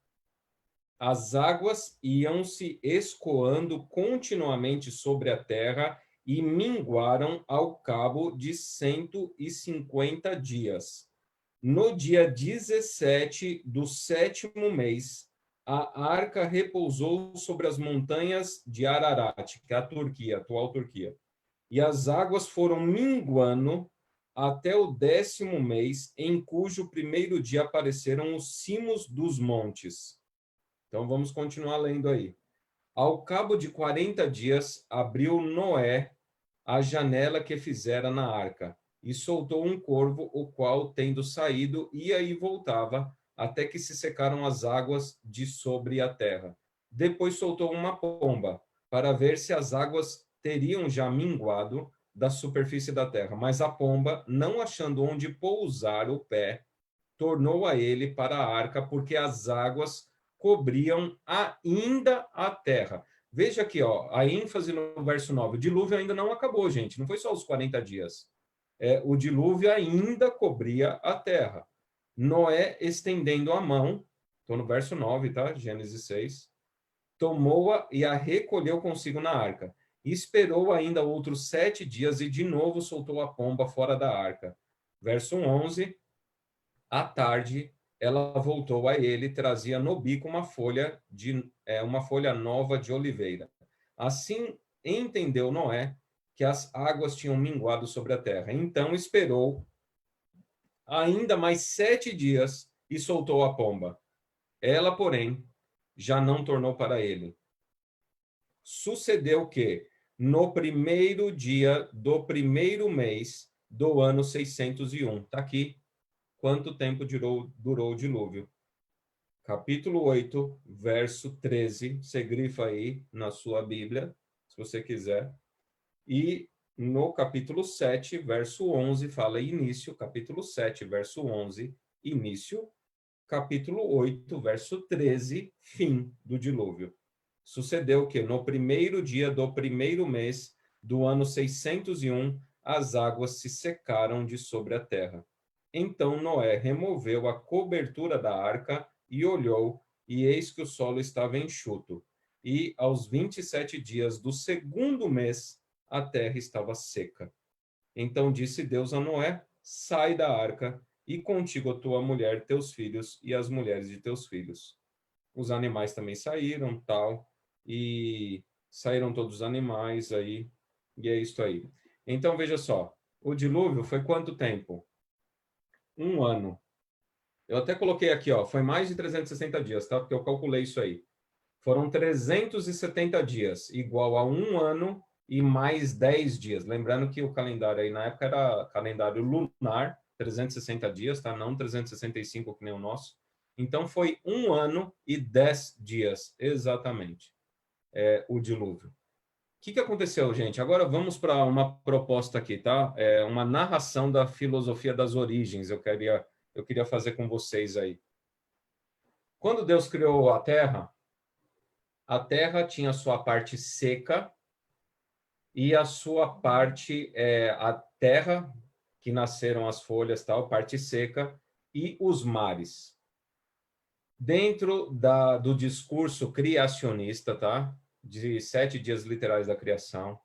As águas iam se escoando continuamente sobre a terra e minguaram ao cabo de 150 dias. No dia 17 do 7º mês, a arca repousou sobre as montanhas de Ararat, que é a Turquia, a atual Turquia. E as águas foram minguando até o 10º mês, em cujo primeiro dia apareceram os cimos dos montes. Então, vamos continuar lendo aí. Ao cabo de 40 dias, abriu Noé a janela que fizera na arca, e soltou um corvo, o qual, tendo saído, ia e voltava, até que se secaram as águas de sobre a terra. Depois soltou uma pomba, para ver se as águas teriam já minguado da superfície da terra. Mas a pomba, não achando onde pousar o pé, tornou a ele para a arca, porque as águas cobriam ainda a terra. Veja aqui, ó, a ênfase no verso 9. O dilúvio ainda não acabou, gente. Não foi só os 40 dias. O dilúvio ainda cobria a terra. Noé, estendendo a mão, estou no verso 9, tá? Gênesis 6. Tomou-a e a recolheu consigo na arca. Esperou ainda outros 7 dias e de novo soltou a pomba fora da arca. Verso 11. À tarde, ela voltou a ele e trazia no bico uma folha nova de oliveira. Assim entendeu Noé que as águas tinham minguado sobre a terra. Então esperou ainda mais 7 dias e soltou a pomba. Ela, porém, já não tornou para ele. Sucedeu que, no primeiro dia do primeiro mês do ano 601, está aqui, quanto tempo durou o dilúvio. Capítulo 8, verso 13, você grifa aí na sua Bíblia, se você quiser. E no capítulo 7, verso 11, fala início. Capítulo 7, verso 11, início. Capítulo 8, verso 13, fim do dilúvio. Sucedeu que no primeiro dia do primeiro mês do ano 601, as águas se secaram de sobre a terra. Então Noé removeu a cobertura da arca e olhou, e eis que o solo estava enxuto. E aos 27 dias do segundo mês, a terra estava seca. Então disse Deus a Noé: sai da arca, e contigo a tua mulher, teus filhos e as mulheres de teus filhos. Os animais também saíram, tal, e saíram todos os animais aí, e é isso aí. Então, veja só, o dilúvio foi quanto tempo? 1 ano. Eu até coloquei aqui, ó, foi mais de 360 dias, tá? Porque eu calculei isso aí. Foram 370 dias, igual a 1 ano e mais 10 dias. Lembrando que o calendário aí na época era calendário lunar, 360 dias, tá? Não 365 que nem o nosso. Então foi 1 ano e 10 dias, exatamente, o dilúvio. O que aconteceu, gente? Agora vamos para uma proposta aqui, tá? É uma narração da filosofia das origens. Eu queria fazer com vocês aí. Quando Deus criou a Terra tinha a sua parte seca e a sua parte, a terra, que nasceram as folhas, tal, parte seca, e os mares. Dentro do discurso criacionista, tá? De 7 dias literais da criação,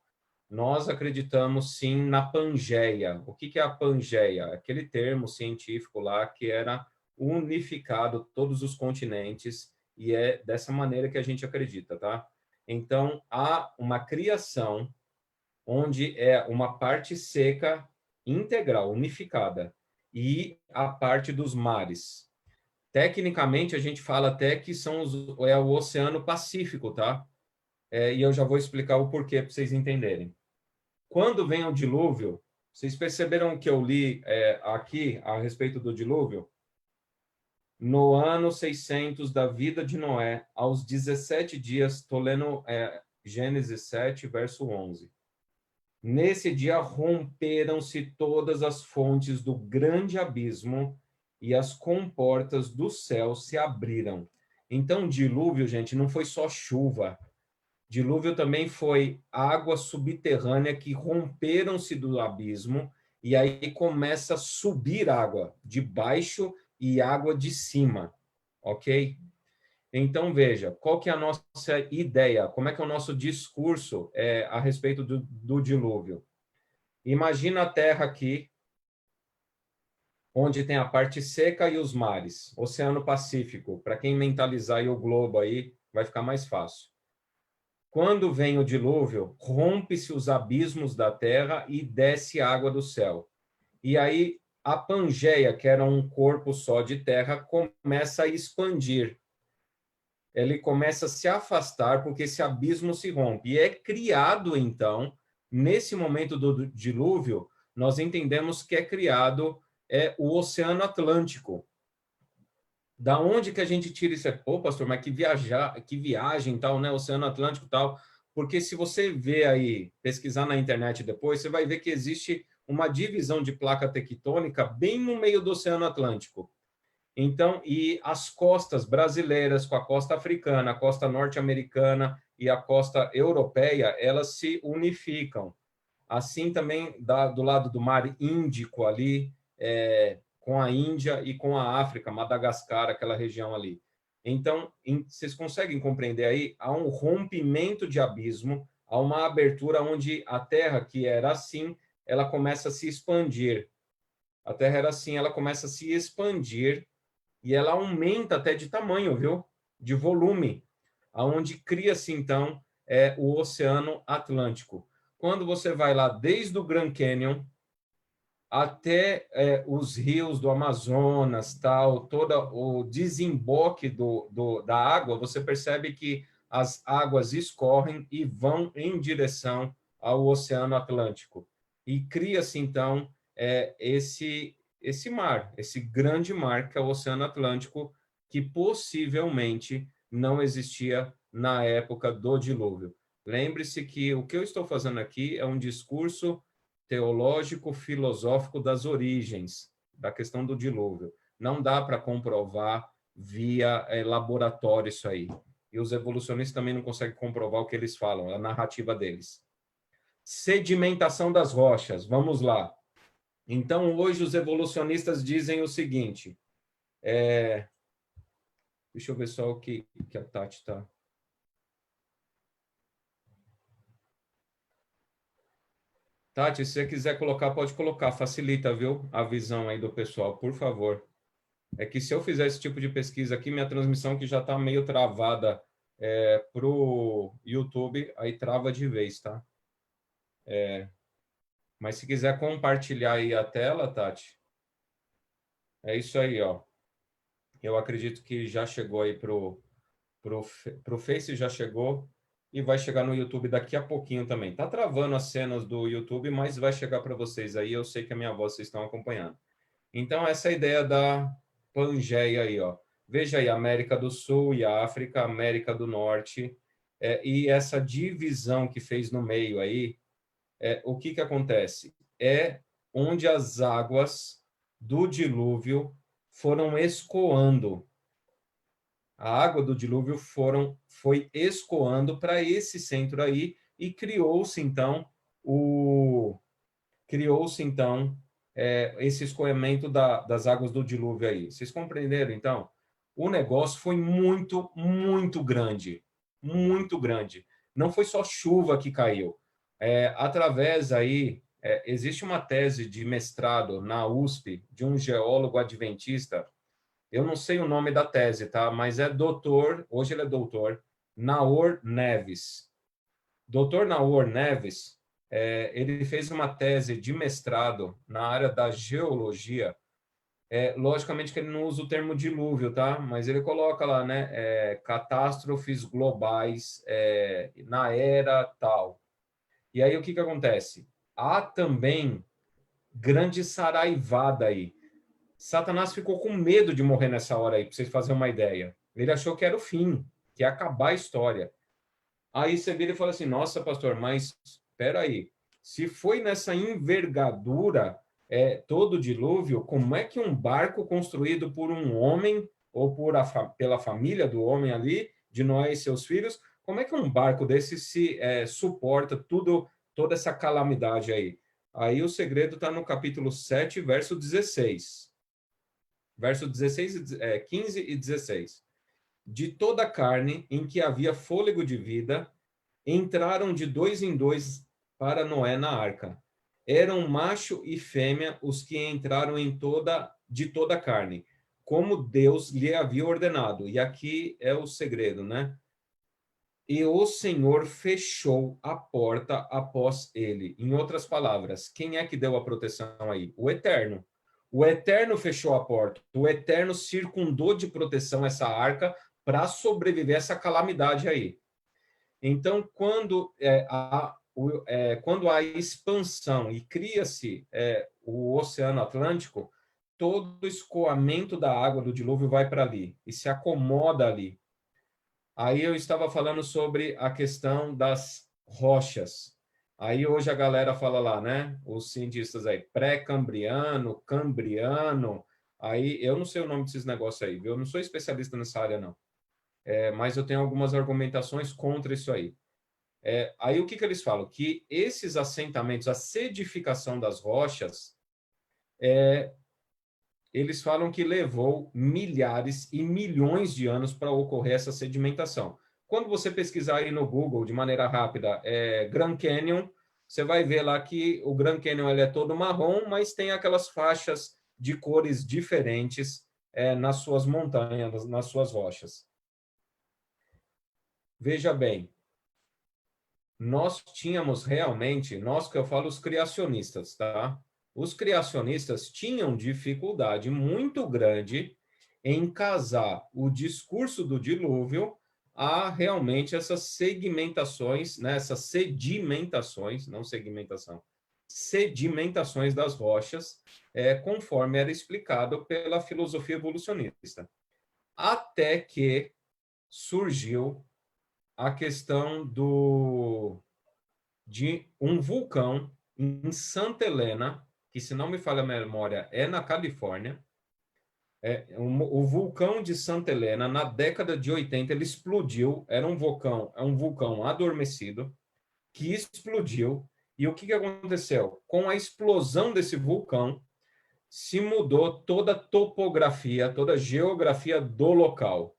nós acreditamos sim na Pangeia. O que é a Pangeia? Aquele termo científico lá que era unificado todos os continentes, e é dessa maneira que a gente acredita, tá? Então, há uma criação onde é uma parte seca integral, unificada, e a parte dos mares. Tecnicamente, a gente fala até que é o Oceano Pacífico, tá? E eu já vou explicar o porquê para vocês entenderem. Quando vem o dilúvio, vocês perceberam que eu li aqui a respeito do dilúvio? No ano 600 da vida de Noé, aos 17 dias, estou lendo Gênesis 7, verso 11. Nesse dia romperam-se todas as fontes do grande abismo e as comportas do céu se abriram. Então, dilúvio, gente, não foi só chuva. Dilúvio também foi água subterrânea que romperam-se do abismo e aí começa a subir água de baixo e água de cima, ok? Então, veja, qual que é a nossa ideia? Como é que é o nosso discurso a respeito do dilúvio? Imagina a Terra aqui, onde tem a parte seca e os mares, Oceano Pacífico. Para quem mentalizar aí o globo aí, vai ficar mais fácil. Quando vem o dilúvio, rompe-se os abismos da terra e desce água do céu. E aí a Pangeia, que era um corpo só de terra, começa a expandir. Ele começa a se afastar porque esse abismo se rompe. E é criado, então, nesse momento do dilúvio, nós entendemos que é criado o Oceano Atlântico. Da onde que a gente tira isso? Pô, pastor, mas que viagem tal, né? Oceano Atlântico tal. Porque se você ver aí, pesquisar na internet depois, você vai ver que existe uma divisão de placa tectônica bem no meio do Oceano Atlântico. Então, e as costas brasileiras com a costa africana, a costa norte-americana e a costa europeia, elas se unificam. Assim também do lado do Mar Índico ali, com a Índia e com a África, Madagascar, aquela região ali. Então, vocês conseguem compreender aí? Há um rompimento de abismo, há uma abertura onde a Terra, que era assim, ela começa a se expandir. A Terra era assim, ela começa a se expandir e ela aumenta até de tamanho, viu? De volume, aonde cria-se, então, o Oceano Atlântico. Quando você vai lá desde o Grand Canyon até os rios do Amazonas, tal, todo o desemboque da água, você percebe que as águas escorrem e vão em direção ao Oceano Atlântico. E cria-se, então, esse mar, esse grande mar, que é o Oceano Atlântico, que possivelmente não existia na época do dilúvio. Lembre-se que o que eu estou fazendo aqui é um discurso teológico, filosófico das origens, da questão do dilúvio. Não dá para comprovar via laboratório isso aí. E os evolucionistas também não conseguem comprovar o que eles falam, a narrativa deles. Sedimentação das rochas, vamos lá. Então, hoje os evolucionistas dizem o seguinte, deixa eu ver só o que a Tati está... Tati, se você quiser colocar, pode colocar, facilita, viu? A visão aí do pessoal, por favor. É que se eu fizer esse tipo de pesquisa aqui, minha transmissão que já está meio travada para o YouTube, aí trava de vez, tá? Mas se quiser compartilhar aí a tela, Tati, é isso aí, ó. Eu acredito que já chegou aí pro Face, já chegou, e vai chegar no YouTube daqui a pouquinho também. Tá travando as cenas do YouTube, mas vai chegar para vocês aí, eu sei que a minha voz vocês estão acompanhando. Então, essa é a ideia da Pangeia aí, ó. Veja aí, América do Sul e África, América do Norte, e essa divisão que fez no meio aí, o que que acontece? É onde as águas do dilúvio foram escoando. A água do dilúvio foi escoando para esse centro aí e criou-se então esse escoamento das águas do dilúvio aí. Vocês compreenderam então? O negócio foi muito, muito grande, muito grande. Não foi só chuva que caiu. Através aí existe uma tese de mestrado na USP de um geólogo adventista. Eu não sei o nome da tese, tá? Mas é doutor, hoje ele é doutor, Naor Neves. Doutor Naor Neves, ele fez uma tese de mestrado na área da geologia. Logicamente que ele não usa o termo dilúvio, tá? Mas ele coloca lá, né? Catástrofes globais na era tal. E aí o que que acontece? Há também grande saraivada aí. Satanás ficou com medo de morrer nessa hora aí, para vocês fazerem uma ideia. Ele achou que era o fim, que ia acabar a história. Aí você vira e fala assim: nossa, pastor, mas espera aí. Se foi nessa envergadura todo o dilúvio, como é que um barco construído por um homem ou pela família do homem ali, de Noé e seus filhos, como é que um barco desse se suporta toda essa calamidade aí? Aí o segredo está no capítulo 7, verso 16. Verso 16, 15 e 16. De toda a carne em que havia fôlego de vida, entraram de dois em dois para Noé na arca. Eram macho e fêmea os que entraram de toda a carne, como Deus lhe havia ordenado. E aqui é o segredo, né? E o Senhor fechou a porta após ele. Em outras palavras, quem é que deu a proteção aí? O Eterno. O Eterno fechou a porta. O Eterno circundou de proteção essa arca para sobreviver a essa calamidade aí. Então, quando há expansão e cria-se o Oceano Atlântico, todo o escoamento da água do dilúvio vai para ali e se acomoda ali. Aí eu estava falando sobre a questão das rochas. Aí hoje a galera fala lá, né? Os cientistas aí, pré-cambriano, cambriano. Aí eu não sei o nome desses negócios aí, viu? Eu não sou especialista nessa área, não. Mas eu tenho algumas argumentações contra isso aí. Aí o que que eles falam? Que esses assentamentos, a sedificação das rochas, eles falam que levou milhares e milhões de anos para ocorrer essa sedimentação. Quando você pesquisar aí no Google de maneira rápida, Grand Canyon, você vai ver lá que o Grand Canyon ele é todo marrom, mas tem aquelas faixas de cores diferentes nas suas montanhas, nas suas rochas. Veja bem, nós tínhamos realmente, nós que eu falo os criacionistas, tá? Os criacionistas tinham dificuldade muito grande em casar o discurso do dilúvio a realmente essas segmentações, né? Essas sedimentações, não segmentação, sedimentações das rochas, conforme era explicado pela filosofia evolucionista. Até que surgiu a questão de um vulcão em Santa Helena, que, se não me falha a memória, é na Califórnia. O vulcão de Santa Helena, na década de 80, ele explodiu. Era um vulcão adormecido que explodiu. E o que aconteceu? Com a explosão desse vulcão, se mudou toda a topografia, toda a geografia do local.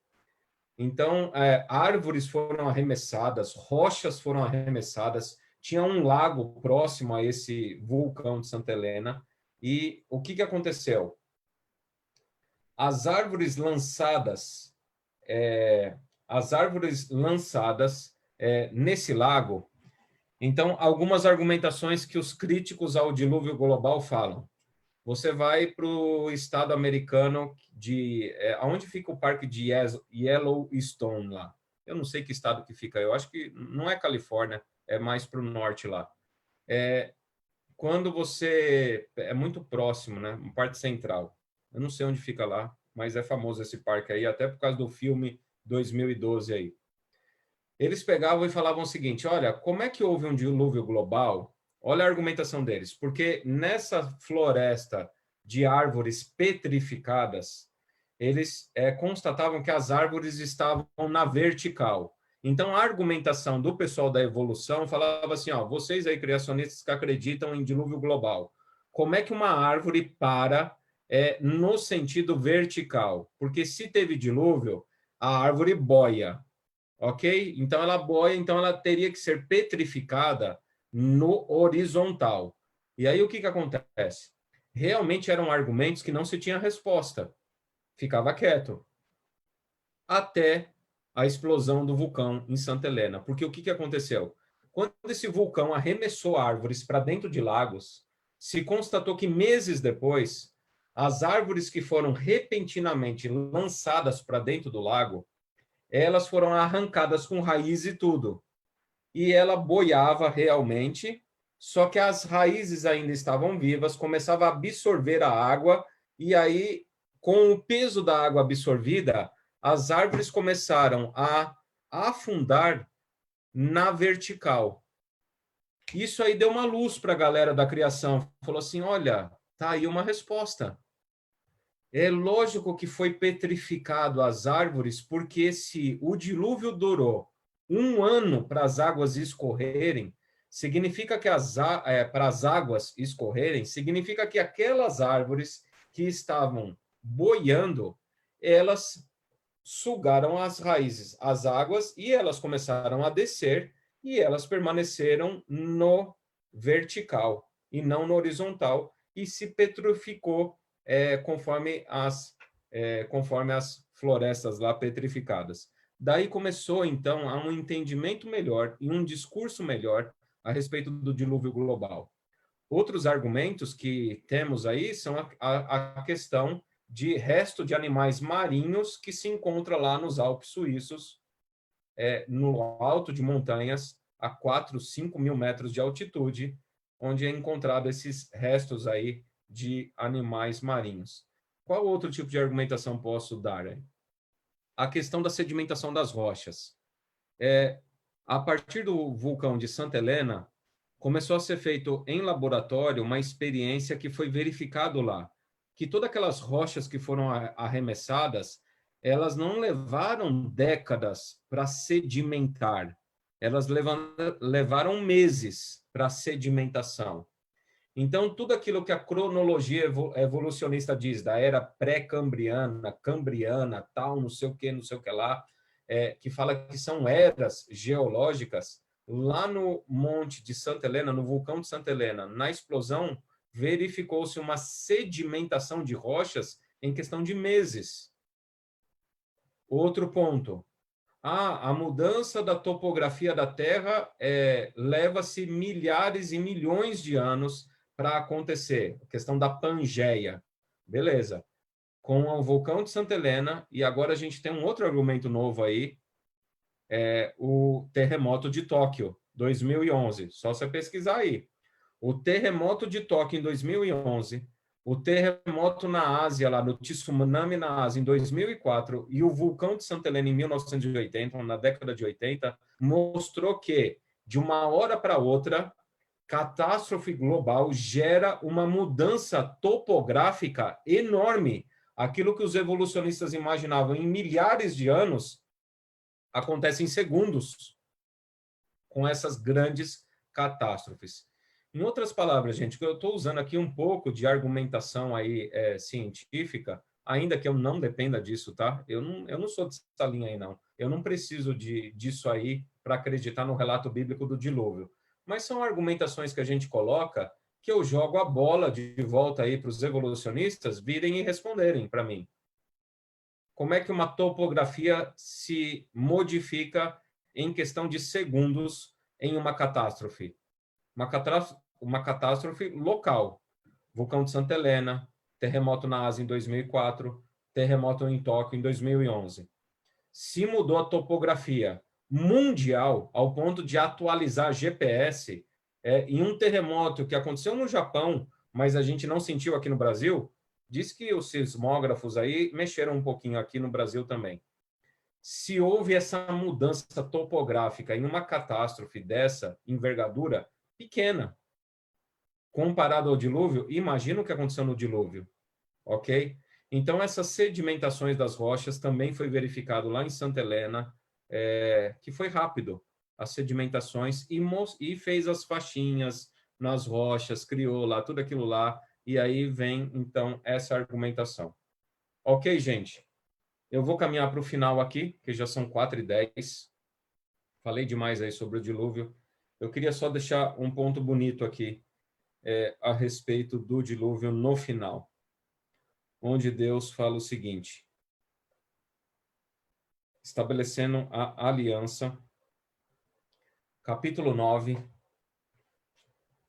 Então, árvores foram arremessadas, rochas foram arremessadas, tinha um lago próximo a esse vulcão de Santa Helena, e o que aconteceu? As árvores lançadas as árvores lançadas nesse lago. Então, algumas argumentações que os críticos ao dilúvio global falam. Você vai para o estado americano de... onde fica o parque de Yellowstone lá? Eu não sei que estado que fica. Eu acho que não é Califórnia, é mais para o norte lá. Quando você... É muito próximo, né? Um parque central. Eu não sei onde fica lá, mas é famoso esse parque aí, até por causa do filme 2012 aí. Eles pegavam e falavam o seguinte, olha, como é que houve um dilúvio global? Olha a argumentação deles, porque nessa floresta de árvores petrificadas, eles constatavam que as árvores estavam na vertical. Então, a argumentação do pessoal da evolução falava assim, ó, vocês aí, criacionistas que acreditam em dilúvio global, como é que uma árvore para no sentido vertical? Porque se teve dilúvio, a árvore boia. Ok? Então ela boia, então ela teria que ser petrificada no horizontal. E aí o que acontece? Realmente eram argumentos que não se tinha resposta. Ficava quieto. Até a explosão do vulcão em Santa Helena. Porque o que aconteceu? Quando esse vulcão arremessou árvores para dentro de lagos, se constatou que meses depois, as árvores que foram repentinamente lançadas para dentro do lago, elas foram arrancadas com raiz e tudo. E ela boiava realmente, só que as raízes ainda estavam vivas, começava a absorver a água, e aí, com o peso da água absorvida, as árvores começaram a afundar na vertical. Isso aí deu uma luz para a galera da criação. Falou assim, olha, tá aí uma resposta. É lógico que foi petrificado as árvores, porque se o dilúvio durou 1 ano para as águas escorrerem, significa que para as águas escorrerem, significa que aquelas árvores que estavam boiando, elas sugaram as raízes, as águas, e elas começaram a descer, e elas permaneceram no vertical, e não no horizontal, e se petrificou conforme as florestas lá petrificadas. Daí começou, então, a um entendimento melhor e um discurso melhor a respeito do dilúvio global. Outros argumentos que temos aí são a questão de resto de animais marinhos que se encontra lá nos Alpes suíços, no alto de montanhas, a 4, 5 mil metros de altitude, onde é encontrado esses restos aí de animais marinhos. Qual outro tipo de argumentação posso dar aí? A questão da sedimentação das rochas. A partir do vulcão de Santa Helena, começou a ser feito em laboratório uma experiência que foi verificado lá, que todas aquelas rochas que foram arremessadas, elas não levaram décadas para sedimentar, elas levaram meses para sedimentação. Então, tudo aquilo que a cronologia evolucionista diz, da era pré-cambriana, cambriana, tal, não sei o que lá, que fala que são eras geológicas, lá no Monte de Santa Helena, no vulcão de Santa Helena, na explosão, verificou-se uma sedimentação de rochas em questão de meses. Outro ponto. A mudança da topografia da Terra leva-se milhares e milhões de anos para acontecer. A questão da Pangeia. Beleza. Com o vulcão de Santa Helena, e agora a gente tem um outro argumento novo aí, o terremoto de Tóquio, 2011. Só você pesquisar aí. O terremoto de Tóquio em 2011, o terremoto na Ásia, lá no tsunami na Ásia, em 2004, e o vulcão de Santa Helena em 1980, na década de 80, mostrou que, de uma hora para outra, catástrofe global gera uma mudança topográfica enorme. Aquilo que os evolucionistas imaginavam em milhares de anos, acontece em segundos com essas grandes catástrofes. Em outras palavras, gente, que eu estou usando aqui um pouco de argumentação aí científica, ainda que eu não dependa disso, tá? Eu não sou dessa linha aí, não. Eu não preciso disso aí para acreditar no relato bíblico do dilúvio. Mas são argumentações que a gente coloca que eu jogo a bola de volta aí para os evolucionistas virem e responderem para mim. como é que uma topografia se modifica em questão de segundos em uma catástrofe. Uma catástrofe local. Vulcão de Santa Helena, terremoto na Ásia em 2004, terremoto em Tóquio em 2011. Se mudou a topografia mundial ao ponto de atualizar GPS, em um terremoto que aconteceu no Japão, mas a gente não sentiu aqui no Brasil, diz que os sismógrafos aí mexeram um pouquinho aqui no Brasil também. Se houve essa mudança topográfica em uma catástrofe dessa envergadura pequena, comparado ao dilúvio, imagina o que aconteceu no dilúvio, ok? Então, essas sedimentações das rochas também foi verificado lá em Santa Helena, que foi rápido, as sedimentações, e fez as faixinhas nas rochas, criou lá tudo aquilo lá, e aí vem, então, essa argumentação. Ok, gente? Eu vou caminhar para o final aqui, que já são 4h10. Falei demais aí sobre o dilúvio. Eu queria só deixar um ponto bonito aqui a respeito do dilúvio no final, onde Deus fala o seguinte, estabelecendo a aliança, capítulo 9,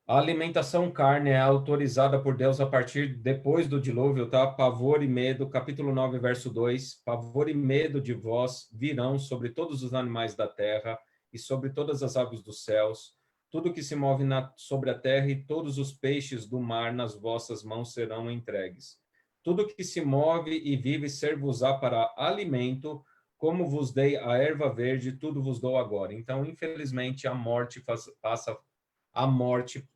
a alimentação carne é autorizada por Deus a partir depois do dilúvio, tá? Pavor e medo, capítulo 9, verso 2, pavor e medo de vós virão sobre todos os animais da terra e sobre todas as aves dos céus, tudo que se move sobre a terra e todos os peixes do mar nas vossas mãos serão entregues. Tudo que se move e vive ser-vos-á para alimento, como vos dei a erva verde, tudo vos dou agora. Então, infelizmente, a morte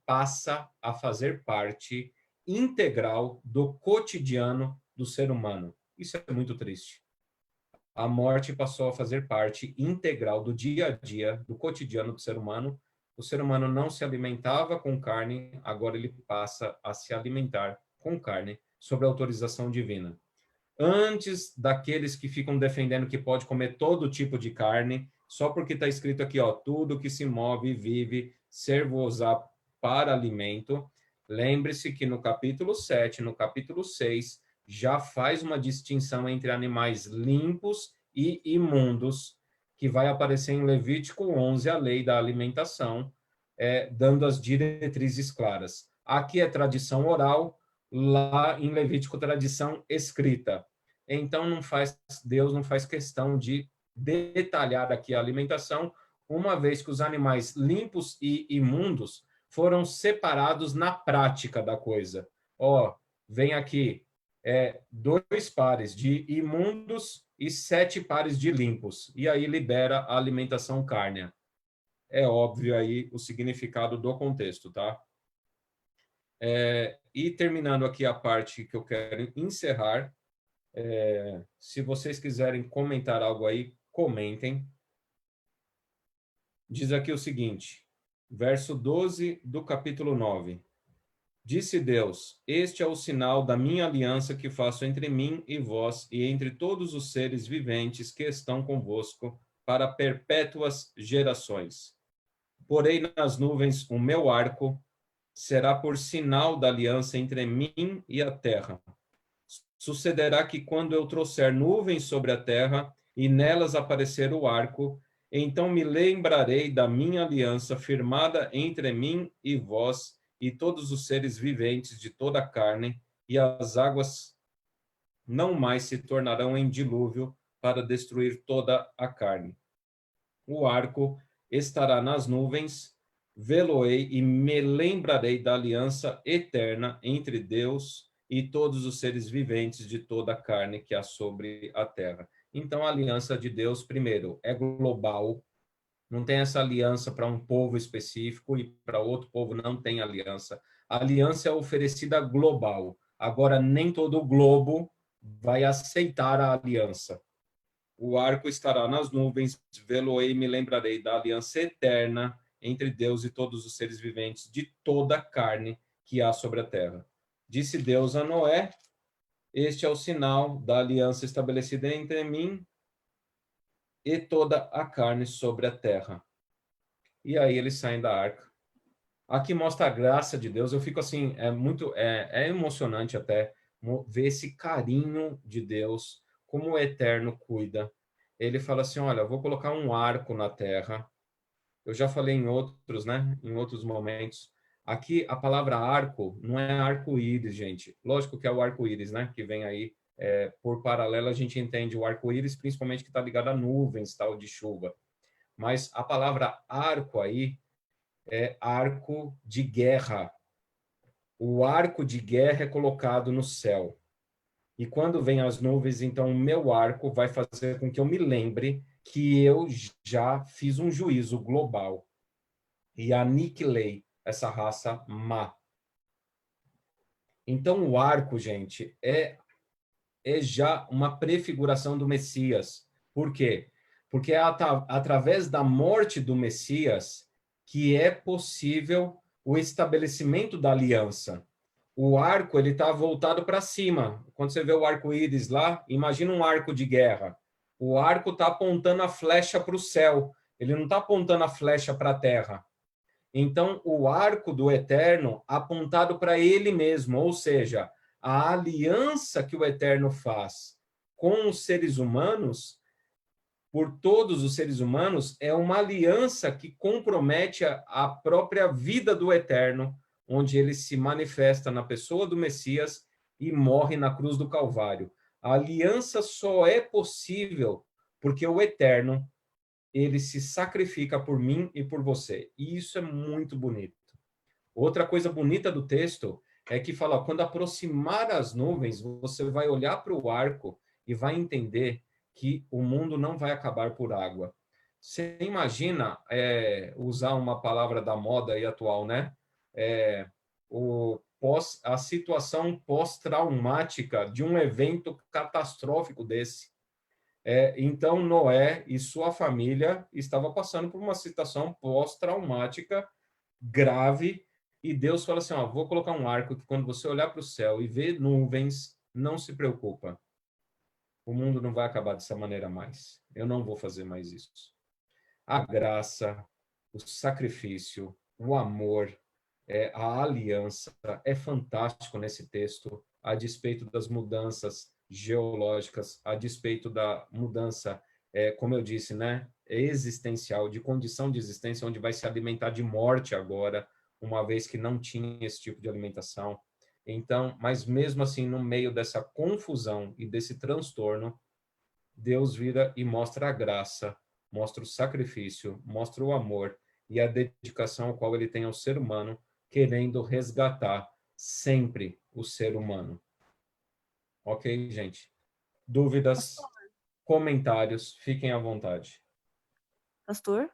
passa a fazer parte integral do cotidiano do ser humano. Isso é muito triste. A morte passou a fazer parte integral do dia a dia, do cotidiano do ser humano. O ser humano não se alimentava com carne, agora ele passa a se alimentar com carne, sob a autorização divina. Antes daqueles que ficam defendendo que pode comer todo tipo de carne, só porque está escrito aqui, ó, tudo que se move e vive, ser-vos-á para alimento. Lembre-se que no capítulo 7, no capítulo 6, já faz uma distinção entre animais limpos e imundos, que vai aparecer em Levítico 11, a lei da alimentação, dando as diretrizes claras. Aqui é tradição oral, lá em Levítico, tradição escrita. Então, Deus não faz questão de detalhar aqui a alimentação, uma vez que os animais limpos e imundos foram separados na prática da coisa. Ó, vem aqui 2 pares de imundos e 7 pares de limpos. E aí libera a alimentação cárnea. É óbvio aí o significado do contexto, tá? E terminando aqui a parte que eu quero encerrar, se vocês quiserem comentar algo aí, comentem. Diz aqui o seguinte, verso 12 do capítulo 9. Disse Deus, este é o sinal da minha aliança que faço entre mim e vós e entre todos os seres viventes que estão convosco para perpétuas gerações. Porei nas nuvens o meu arco, será por sinal da aliança entre mim e a terra. Sucederá que quando eu trouxer nuvens sobre a terra e nelas aparecer o arco, então me lembrarei da minha aliança firmada entre mim e vós e todos os seres viventes de toda a carne, e as águas não mais se tornarão em dilúvio para destruir toda a carne. O arco estará nas nuvens, vê-lo-ei e me lembrarei da aliança eterna entre Deus e todos os seres viventes de toda a carne que há sobre a terra. Então, a aliança de Deus, primeiro, é global, não tem essa aliança para um povo específico e para outro povo não tem aliança. A aliança é oferecida global. Agora, nem todo o globo vai aceitar a aliança. O arco estará nas nuvens, vê-lo-ei e me lembrarei da aliança eterna entre Deus e todos os seres viventes de toda a carne que há sobre a terra. Disse Deus a Noé, este é o sinal da aliança estabelecida entre mim e toda a carne sobre a terra. E aí eles saem da arca. Aqui mostra a graça de Deus. Eu fico assim, é emocionante até ver esse carinho de Deus como o Eterno cuida. Ele fala assim, olha, vou colocar um arco na terra. Eu já falei em outros, né? Em outros momentos. Aqui, a palavra arco não é arco-íris, gente. Lógico que é o arco-íris, né? Que vem aí, por paralelo, a gente entende o arco-íris, principalmente que está ligado a nuvens, tal, de chuva. Mas a palavra arco aí é arco de guerra. O arco de guerra é colocado no céu. E quando vem as nuvens, então o meu arco vai fazer com que eu me lembre que eu já fiz um juízo global e aniquilei essa raça má. Então o arco, gente, é já uma prefiguração do Messias. Por quê? Porque é através da morte do Messias que é possível o estabelecimento da aliança. O arco, ele está voltado para cima. Quando você vê o arco-íris lá, imagina um arco de guerra. O arco está apontando a flecha para o céu. Ele não está apontando a flecha para a terra. Então, o arco do Eterno apontado para ele mesmo, ou seja, a aliança que o Eterno faz com os seres humanos, por todos os seres humanos, é uma aliança que compromete a própria vida do Eterno, onde ele se manifesta na pessoa do Messias e morre na cruz do Calvário. A aliança só é possível porque o Eterno, ele se sacrifica por mim e por você. E isso é muito bonito. Outra coisa bonita do texto é que fala, quando aproximar as nuvens, você vai olhar para o arco e vai entender que o mundo não vai acabar por água. Você imagina, usar uma palavra da moda aí atual, né? A situação pós-traumática de um evento catastrófico desse. Então, Noé e sua família estavam passando por uma situação pós-traumática grave, e Deus fala assim, ó, vou colocar um arco que quando você olhar para o céu e ver nuvens, não se preocupa. O mundo não vai acabar dessa maneira mais. Eu não vou fazer mais isso. A graça, o sacrifício, o amor, a aliança é fantástico nesse texto, a despeito das mudanças geológicas, a despeito da mudança, como eu disse, né, existencial, de condição de existência, onde vai se alimentar de morte agora, uma vez que não tinha esse tipo de alimentação. Então, mas mesmo assim, no meio dessa confusão e desse transtorno, Deus vira e mostra a graça, mostra o sacrifício, mostra o amor e a dedicação ao qual ele tem ao ser humano, querendo resgatar sempre o ser humano. Ok, gente? Dúvidas, comentários, fiquem à vontade. Pastor?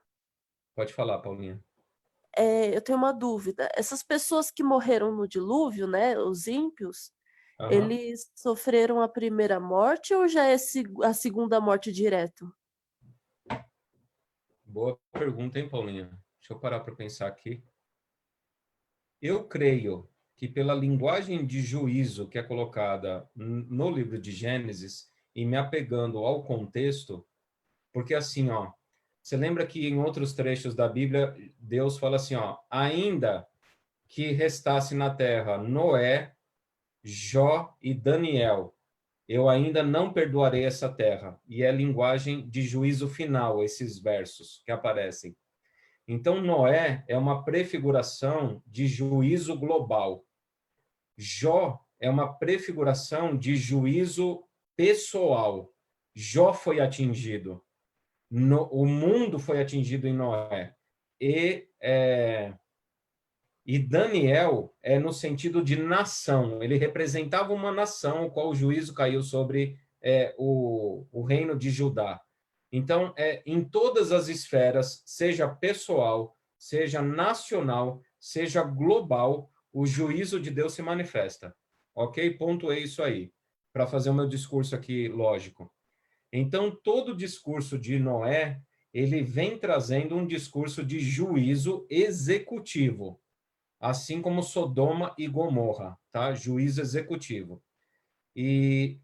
Pode falar, Paulinha. Eu tenho uma dúvida. Essas pessoas que morreram no dilúvio, né, os ímpios, eles sofreram a primeira morte ou já é a segunda morte direto? Boa pergunta, hein, Paulinha? Deixa eu parar para pensar aqui. Eu creio que pela linguagem de juízo que é colocada no livro de Gênesis, e me apegando ao contexto, porque assim, ó, você lembra que em outros trechos da Bíblia, Deus fala assim, ó, ainda que restasse na terra Noé, Jó e Daniel, eu ainda não perdoarei essa terra. E é linguagem de juízo final, esses versos que aparecem. Então, Noé é uma prefiguração de juízo global. Jó é uma prefiguração de juízo pessoal. Jó foi atingido. O mundo foi atingido em Noé. E Daniel é no sentido de nação. Ele representava uma nação, o qual o juízo caiu sobre o reino de Judá. Então, em todas as esferas, seja pessoal, seja nacional, seja global, o juízo de Deus se manifesta. Ok? Pontuei isso aí, para fazer o meu discurso aqui lógico. Então, todo o discurso de Noé, ele vem trazendo um discurso de juízo executivo, assim como Sodoma e Gomorra, tá? Juízo executivo. E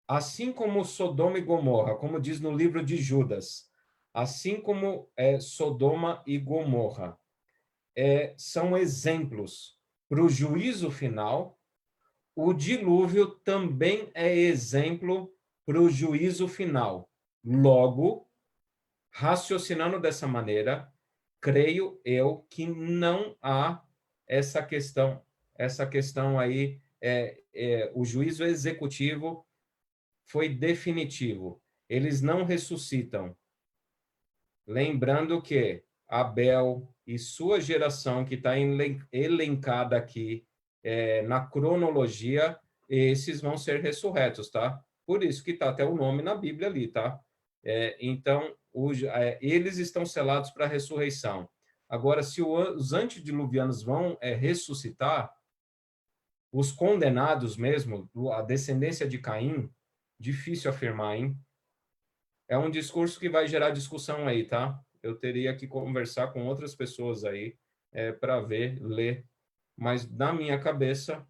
assim como Sodoma e Gomorra, como diz no livro de Judas, assim como Sodoma e Gomorra são exemplos para o juízo final, o dilúvio também é exemplo para o juízo final. Logo, raciocinando dessa maneira, creio eu que não há essa questão aí, o juízo executivo foi definitivo. Eles não ressuscitam. Lembrando que Abel e sua geração, que está elencada aqui na cronologia, esses vão ser ressurretos, tá? Por isso que está até o nome na Bíblia ali, tá? Então, eles estão selados para a ressurreição. Agora, se os antediluvianos vão ressuscitar, os condenados mesmo, a descendência de Caim, difícil afirmar, hein? É um discurso que vai gerar discussão aí, tá? Eu teria que conversar com outras pessoas aí para ver, ler. Mas, na minha cabeça,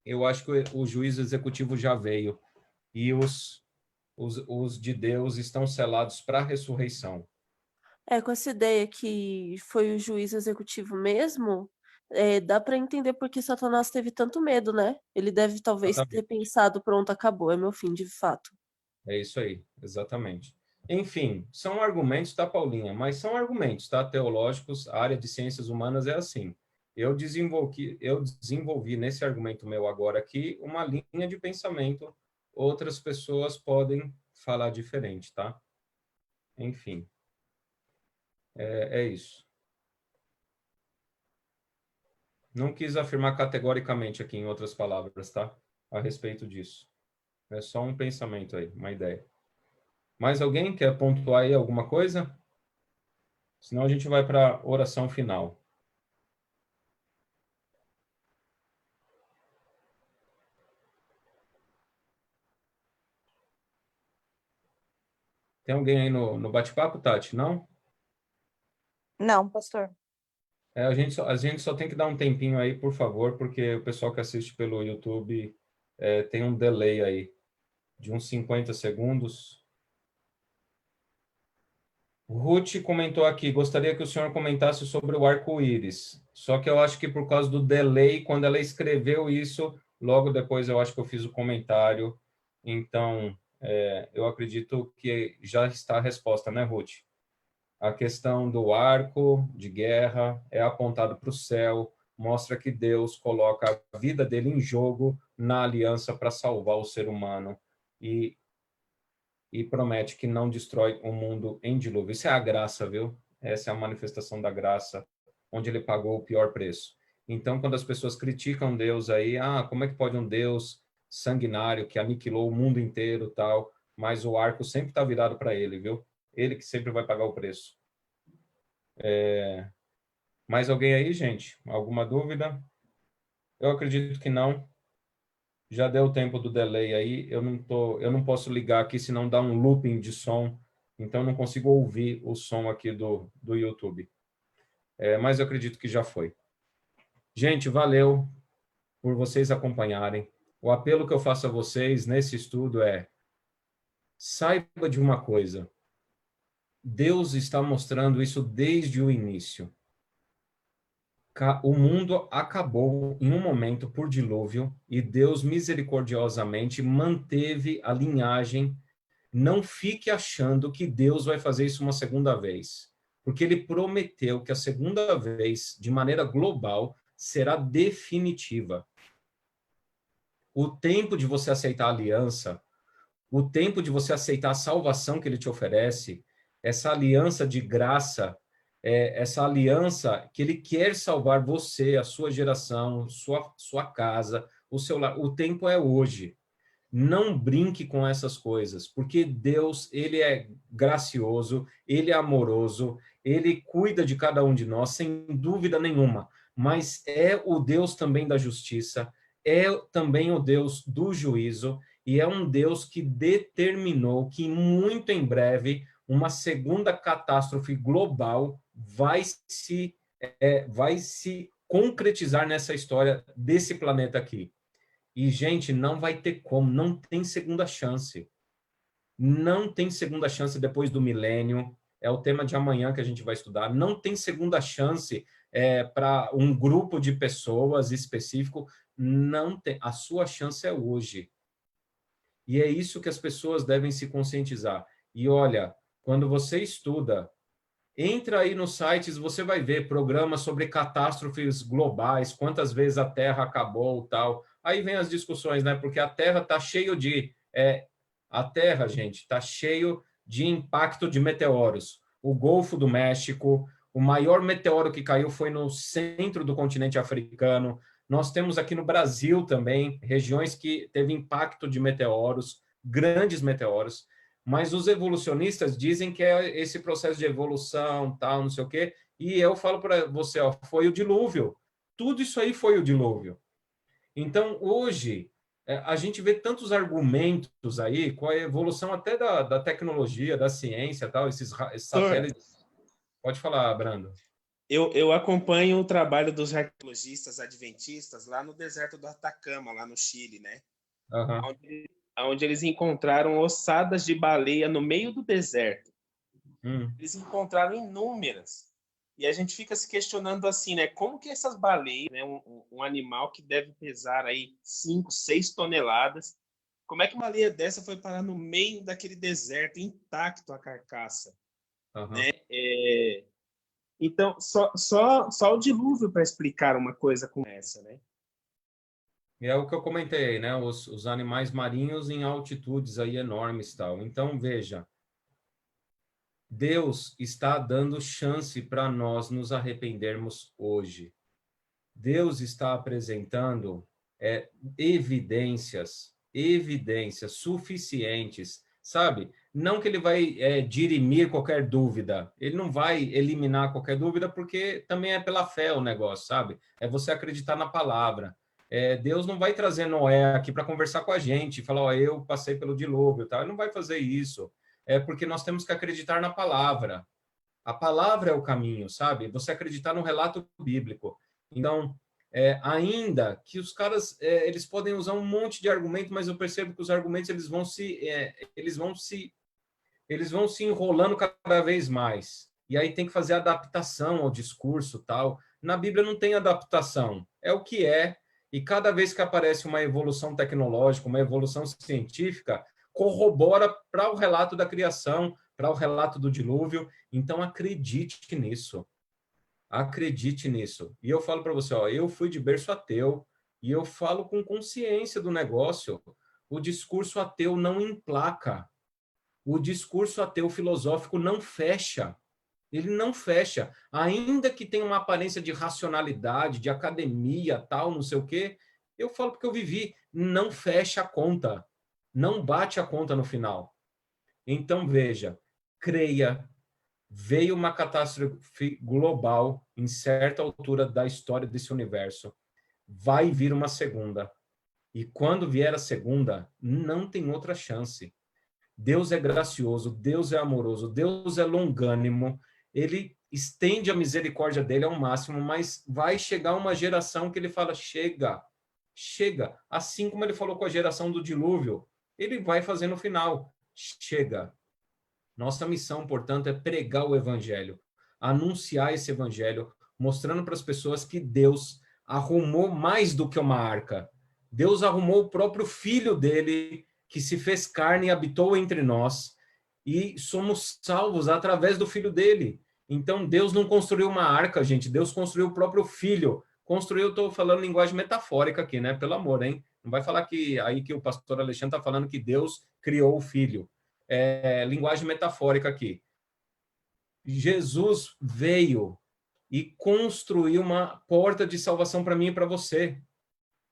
eu acho que o juízo executivo já veio. E os de Deus estão selados para a ressurreição. Com essa ideia que foi o juiz executivo mesmo, dá para entender por que Satanás teve tanto medo, né? Ele deve talvez ter Exatamente. pensado, pronto, acabou, é meu fim de fato. É isso aí, exatamente. Enfim, são argumentos, tá, Paulinha? Mas são argumentos, tá, teológicos. A área de ciências humanas é assim. Eu desenvolvi nesse argumento meu agora aqui uma linha de pensamento. Outras pessoas podem falar diferente, tá? Enfim, é isso. Não quis afirmar categoricamente aqui, em outras palavras, tá? A respeito disso. É só um pensamento aí, uma ideia. Mais alguém quer pontuar aí alguma coisa? Senão a gente vai para a oração final. Tem alguém aí no bate-papo, Tati? Não? Não, pastor. A gente só tem que dar um tempinho aí, por favor, porque o pessoal que assiste pelo YouTube tem um delay aí de uns 50 segundos. Ruth comentou aqui, gostaria que o senhor comentasse sobre o arco-íris. Só que eu acho que por causa do delay, quando ela escreveu isso, logo depois eu acho que eu fiz o comentário. Então, eu acredito que já está a resposta, né, Ruth? A questão do arco de guerra é apontado para o céu, mostra que Deus coloca a vida dele em jogo na aliança para salvar o ser humano e promete que não destrói o mundo em dilúvio. Isso é a graça, viu? Essa é a manifestação da graça, onde ele pagou o pior preço. Então, quando as pessoas criticam Deus aí, como é que pode um Deus sanguinário que aniquilou o mundo inteiro, tal, mas o arco sempre está virado para ele, viu? Ele que sempre vai pagar o preço. Mais alguém aí, gente? Alguma dúvida? Eu acredito que não. Já deu o tempo do delay aí. Eu não posso ligar aqui, senão dá um looping de som. Então, não consigo ouvir o som aqui do YouTube. Mas eu acredito que já foi. Gente, valeu por vocês acompanharem. O apelo que eu faço a vocês nesse estudo saiba de uma coisa. Deus está mostrando isso desde o início. O mundo acabou em um momento por dilúvio e Deus misericordiosamente manteve a linhagem. Não fique achando que Deus vai fazer isso uma segunda vez, porque ele prometeu que a segunda vez, de maneira global, será definitiva. O tempo de você aceitar a aliança, o tempo de você aceitar a salvação que ele te oferece, essa aliança de graça, essa aliança que ele quer salvar você, a sua geração, sua casa, o seu lar. O tempo é hoje. Não brinque com essas coisas, porque Deus, ele é gracioso, ele é amoroso, ele cuida de cada um de nós, sem dúvida nenhuma, mas é o Deus também da justiça, é também o Deus do juízo, e é um Deus que determinou que muito em breve uma segunda catástrofe global vai se concretizar nessa história desse planeta aqui. E, gente, não vai ter como, não tem segunda chance. Não tem segunda chance depois do milênio, é o tema de amanhã que a gente vai estudar. Não tem segunda chance para um grupo de pessoas específico, não tem. A sua chance é hoje. E é isso que as pessoas devem se conscientizar. E olha, quando você estuda, entra aí nos sites, você vai ver programas sobre catástrofes globais, quantas vezes a Terra acabou, tal. Aí vem as discussões, né? Porque a Terra está cheio de... a Terra, gente, está cheio de impacto de meteoros. O Golfo do México, o maior meteoro que caiu foi no centro do continente africano. Nós temos aqui no Brasil também regiões que teve impacto de meteoros, grandes meteoros. Mas os evolucionistas dizem que é esse processo de evolução, tal, não sei o quê. E eu falo para você, ó, foi o dilúvio. Tudo isso aí foi o dilúvio. Então, hoje, a gente vê tantos argumentos aí, com a evolução até da tecnologia, da ciência, tal, esses satélites. Pode falar, Brando. Eu acompanho o trabalho dos arqueologistas adventistas lá no deserto do Atacama, lá no Chile, né? Uhum. Onde eles encontraram ossadas de baleia no meio do deserto. Eles encontraram inúmeras. E a gente fica se questionando assim, né? Como que essas baleias, né, um animal que deve pesar aí 5, 6 toneladas, como é que uma baleia dessa foi parar no meio daquele deserto, intacto a carcaça? Uhum. Né? Então, só o dilúvio para explicar uma coisa como essa, né? É o que eu comentei, né? Os animais marinhos em altitudes aí enormes, tal. Então, veja, Deus está dando chance para nós nos arrependermos hoje. Deus está apresentando evidências suficientes, sabe? Não que ele vai dirimir qualquer dúvida, ele não vai eliminar qualquer dúvida, porque também é pela fé o negócio, sabe? É você acreditar na palavra. Deus não vai trazer Noé aqui para conversar com a gente, falar, ó, eu passei pelo dilúvio, tá? Ele não vai fazer isso. É porque nós temos que acreditar na palavra. A palavra é o caminho, sabe? Você acreditar no relato bíblico. Então, ainda que os caras eles podem usar um monte de argumento, mas eu percebo que os argumentos eles vão se enrolando cada vez mais. E aí tem que fazer adaptação ao discurso, tal. Na Bíblia não tem adaptação, é o que é. E cada vez que aparece uma evolução tecnológica, uma evolução científica, corrobora para o relato da criação, para o relato do dilúvio. Então acredite nisso. Acredite nisso. E eu falo para você, ó, eu fui de berço ateu e eu falo com consciência do negócio. O discurso ateu não emplaca. O discurso ateu filosófico não fecha. Ele não fecha. Ainda que tenha uma aparência de racionalidade, de academia, tal, não sei o quê, eu falo porque eu vivi. Não fecha a conta. Não bate a conta no final. Então, veja, creia. Veio uma catástrofe global em certa altura da história desse universo. Vai vir uma segunda. E quando vier a segunda, não tem outra chance. Deus é gracioso, Deus é amoroso, Deus é longânimo, ele estende a misericórdia dele ao máximo, mas vai chegar uma geração que ele fala, chega, chega. Assim como ele falou com a geração do dilúvio, ele vai fazer no final, chega. Nossa missão, portanto, é pregar o evangelho, anunciar esse evangelho, mostrando para as pessoas que Deus arrumou mais do que uma arca. Deus arrumou o próprio filho dele, que se fez carne e habitou entre nós, e somos salvos através do filho dele. Então, Deus não construiu uma arca, gente, Deus construiu o próprio filho. Construiu, estou falando linguagem metafórica aqui, né? Pelo amor, hein? Não vai falar que aí que o pastor Alexandre está falando que Deus criou o filho. Linguagem metafórica aqui. Jesus veio e construiu uma porta de salvação para mim e para você.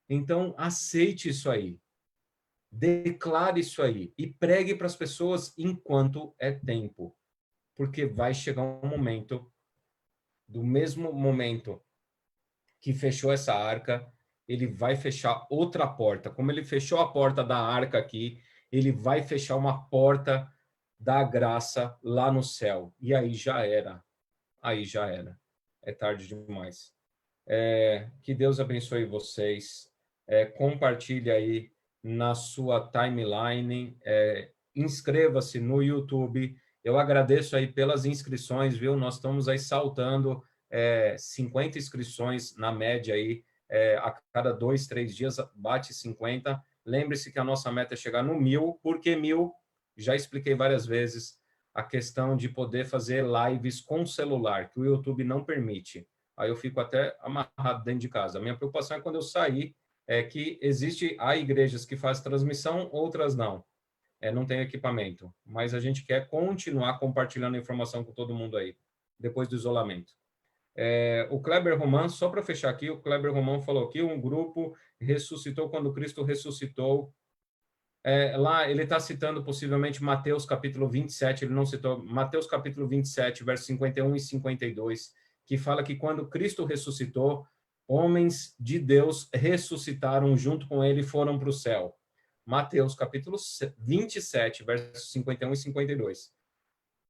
Então, aceite isso aí. Declare isso aí e pregue para as pessoas enquanto é tempo. Porque vai chegar um momento, do mesmo momento que fechou essa arca, ele vai fechar outra porta. Como ele fechou a porta da arca aqui, ele vai fechar uma porta da graça lá no céu. E aí já era. Aí já era. É tarde demais. Que Deus abençoe vocês. Compartilhe aí na sua timeline. Inscreva-se no YouTube. Eu agradeço aí pelas inscrições, viu? Nós estamos aí saltando 50 inscrições na média aí. A cada 2, 3 dias bate 50. Lembre-se que a nossa meta é chegar no 1000. Por que 1000? Já expliquei várias vezes a questão de poder fazer lives com celular, que o YouTube não permite. Aí eu fico até amarrado dentro de casa. A minha preocupação é quando eu sair, é que há igrejas que fazem transmissão, outras não. Não tem equipamento. Mas a gente quer continuar compartilhando informação com todo mundo aí, depois do isolamento. O Kleber Roman, só para fechar aqui, o Kleber Roman falou que um grupo ressuscitou quando Cristo ressuscitou. Lá ele está citando possivelmente Mateus capítulo 27, ele não citou, Mateus capítulo 27, versos 51 e 52, que fala que quando Cristo ressuscitou, homens de Deus ressuscitaram junto com ele e foram para o céu. Mateus capítulo 27, versos 51 e 52.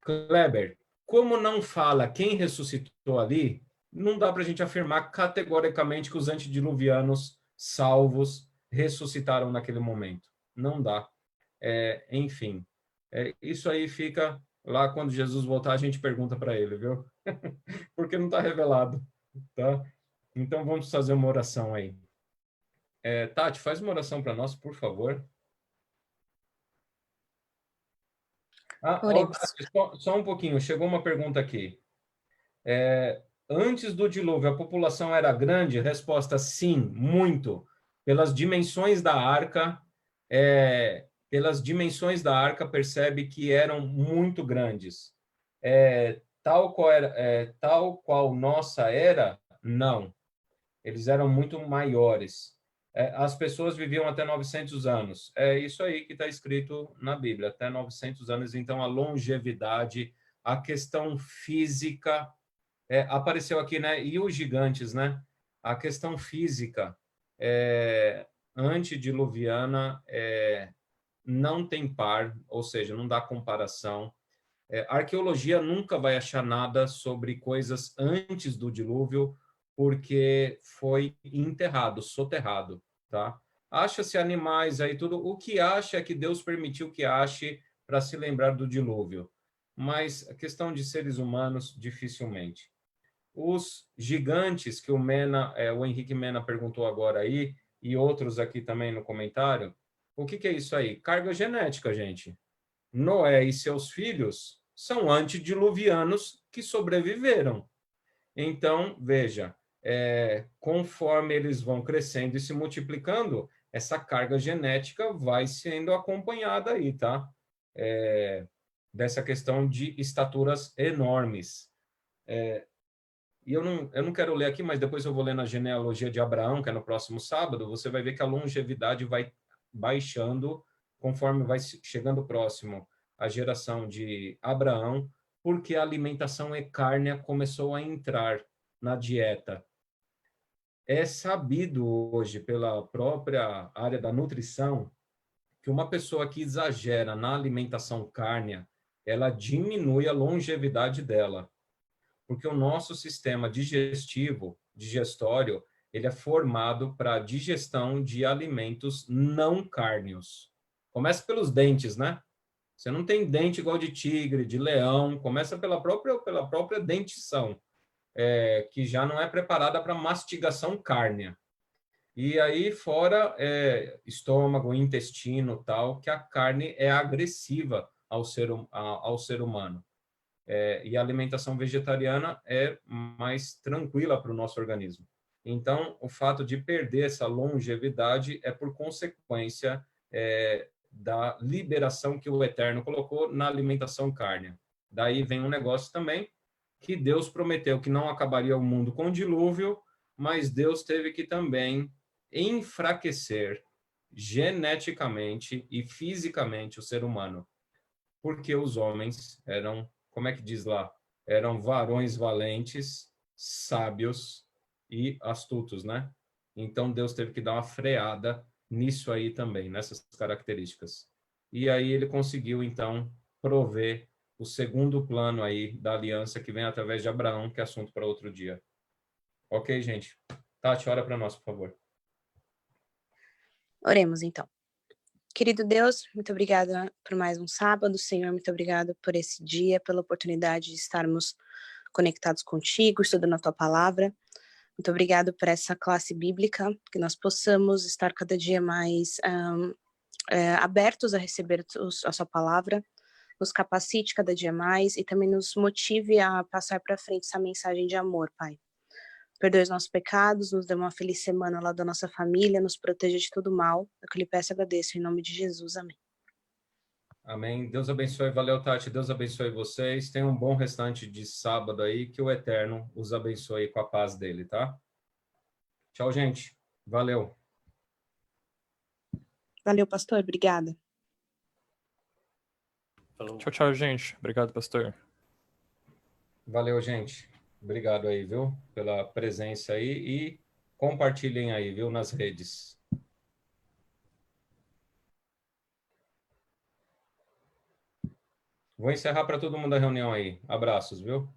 Kleber, como não fala quem ressuscitou ali, não dá para a gente afirmar categoricamente que os antediluvianos salvos ressuscitaram naquele momento. Não dá. Enfim, isso aí fica lá quando Jesus voltar, a gente pergunta para ele, viu? Porque não está revelado, tá? Então vamos fazer uma oração aí. Tati, faz uma oração para nós, por favor. Só um pouquinho, chegou uma pergunta aqui. Antes do dilúvio, a população era grande? Resposta, sim, muito. Pelas dimensões da arca, percebe que eram muito grandes. Tal qual nossa era, não. Eles eram muito maiores. As pessoas viviam até 900 anos. É isso aí que está escrito na Bíblia, até 900 anos. Então, a longevidade, a questão física, apareceu aqui, né? E os gigantes, né? A questão física antediluviana não tem par, ou seja, não dá comparação. A arqueologia nunca vai achar nada sobre coisas antes do dilúvio, porque foi enterrado, soterrado, tá? Acha-se animais aí, tudo. O que acha é que Deus permitiu que ache para se lembrar do dilúvio. Mas a questão de seres humanos, dificilmente. Os gigantes que o Henrique Mena perguntou agora aí, e outros aqui também no comentário, o que é isso aí? Carga genética, gente. Noé e seus filhos são antediluvianos que sobreviveram. Então, veja, conforme eles vão crescendo e se multiplicando, essa carga genética vai sendo acompanhada aí, tá? Dessa questão de estaturas enormes. E eu não quero ler aqui, mas depois eu vou ler na genealogia de Abraão, que é no próximo sábado, você vai ver que a longevidade vai baixando conforme vai chegando próximo a geração de Abraão, porque a alimentação ecárnea começou a entrar na dieta. É sabido hoje pela própria área da nutrição que uma pessoa que exagera na alimentação cárnea, ela diminui a longevidade dela, porque o nosso sistema digestório, ele é formado para digestão de alimentos não cárneos. Começa pelos dentes, né? Você não tem dente igual de tigre, de leão, começa pela própria dentição, que já não é preparada para mastigação cárnea. E aí fora estômago, intestino, tal, que a carne é agressiva ao ser humano. E a alimentação vegetariana é mais tranquila para o nosso organismo. Então, o fato de perder essa longevidade é por consequência da liberação que o Eterno colocou na alimentação cárnea. Daí vem um negócio também que Deus prometeu que não acabaria o mundo com o dilúvio, mas Deus teve que também enfraquecer geneticamente e fisicamente o ser humano, porque os homens eram, como é que diz lá? Eram varões valentes, sábios e astutos, né? Então Deus teve que dar uma freada nisso aí também, nessas características. E aí ele conseguiu, então, prover o segundo plano aí da aliança que vem através de Abraão, que é assunto para outro dia. Ok, gente? Tati, ora para nós, por favor. Oremos, então. Querido Deus, muito obrigada por mais um sábado. Senhor, muito obrigada por esse dia, pela oportunidade de estarmos conectados contigo, estudando a tua palavra. Muito obrigado por essa classe bíblica, que nós possamos estar cada dia mais abertos a receber a sua palavra, nos capacite cada dia mais e também nos motive a passar para frente essa mensagem de amor, Pai. Perdoe os nossos pecados, nos dê uma feliz semana lá da nossa família, nos proteja de todo mal. É o que eu lhe peço e agradeço, em nome de Jesus, amém. Amém. Deus abençoe. Valeu, Tati. Deus abençoe vocês. Tenham um bom restante de sábado aí, que o Eterno os abençoe com a paz dele, tá? Tchau, gente. Valeu. Valeu, pastor. Obrigada. Falou. Tchau, tchau, gente. Obrigado, pastor. Valeu, gente. Obrigado aí, viu? Pela presença aí e compartilhem aí, viu? Nas redes. Vou encerrar para todo mundo a reunião aí. Abraços, viu?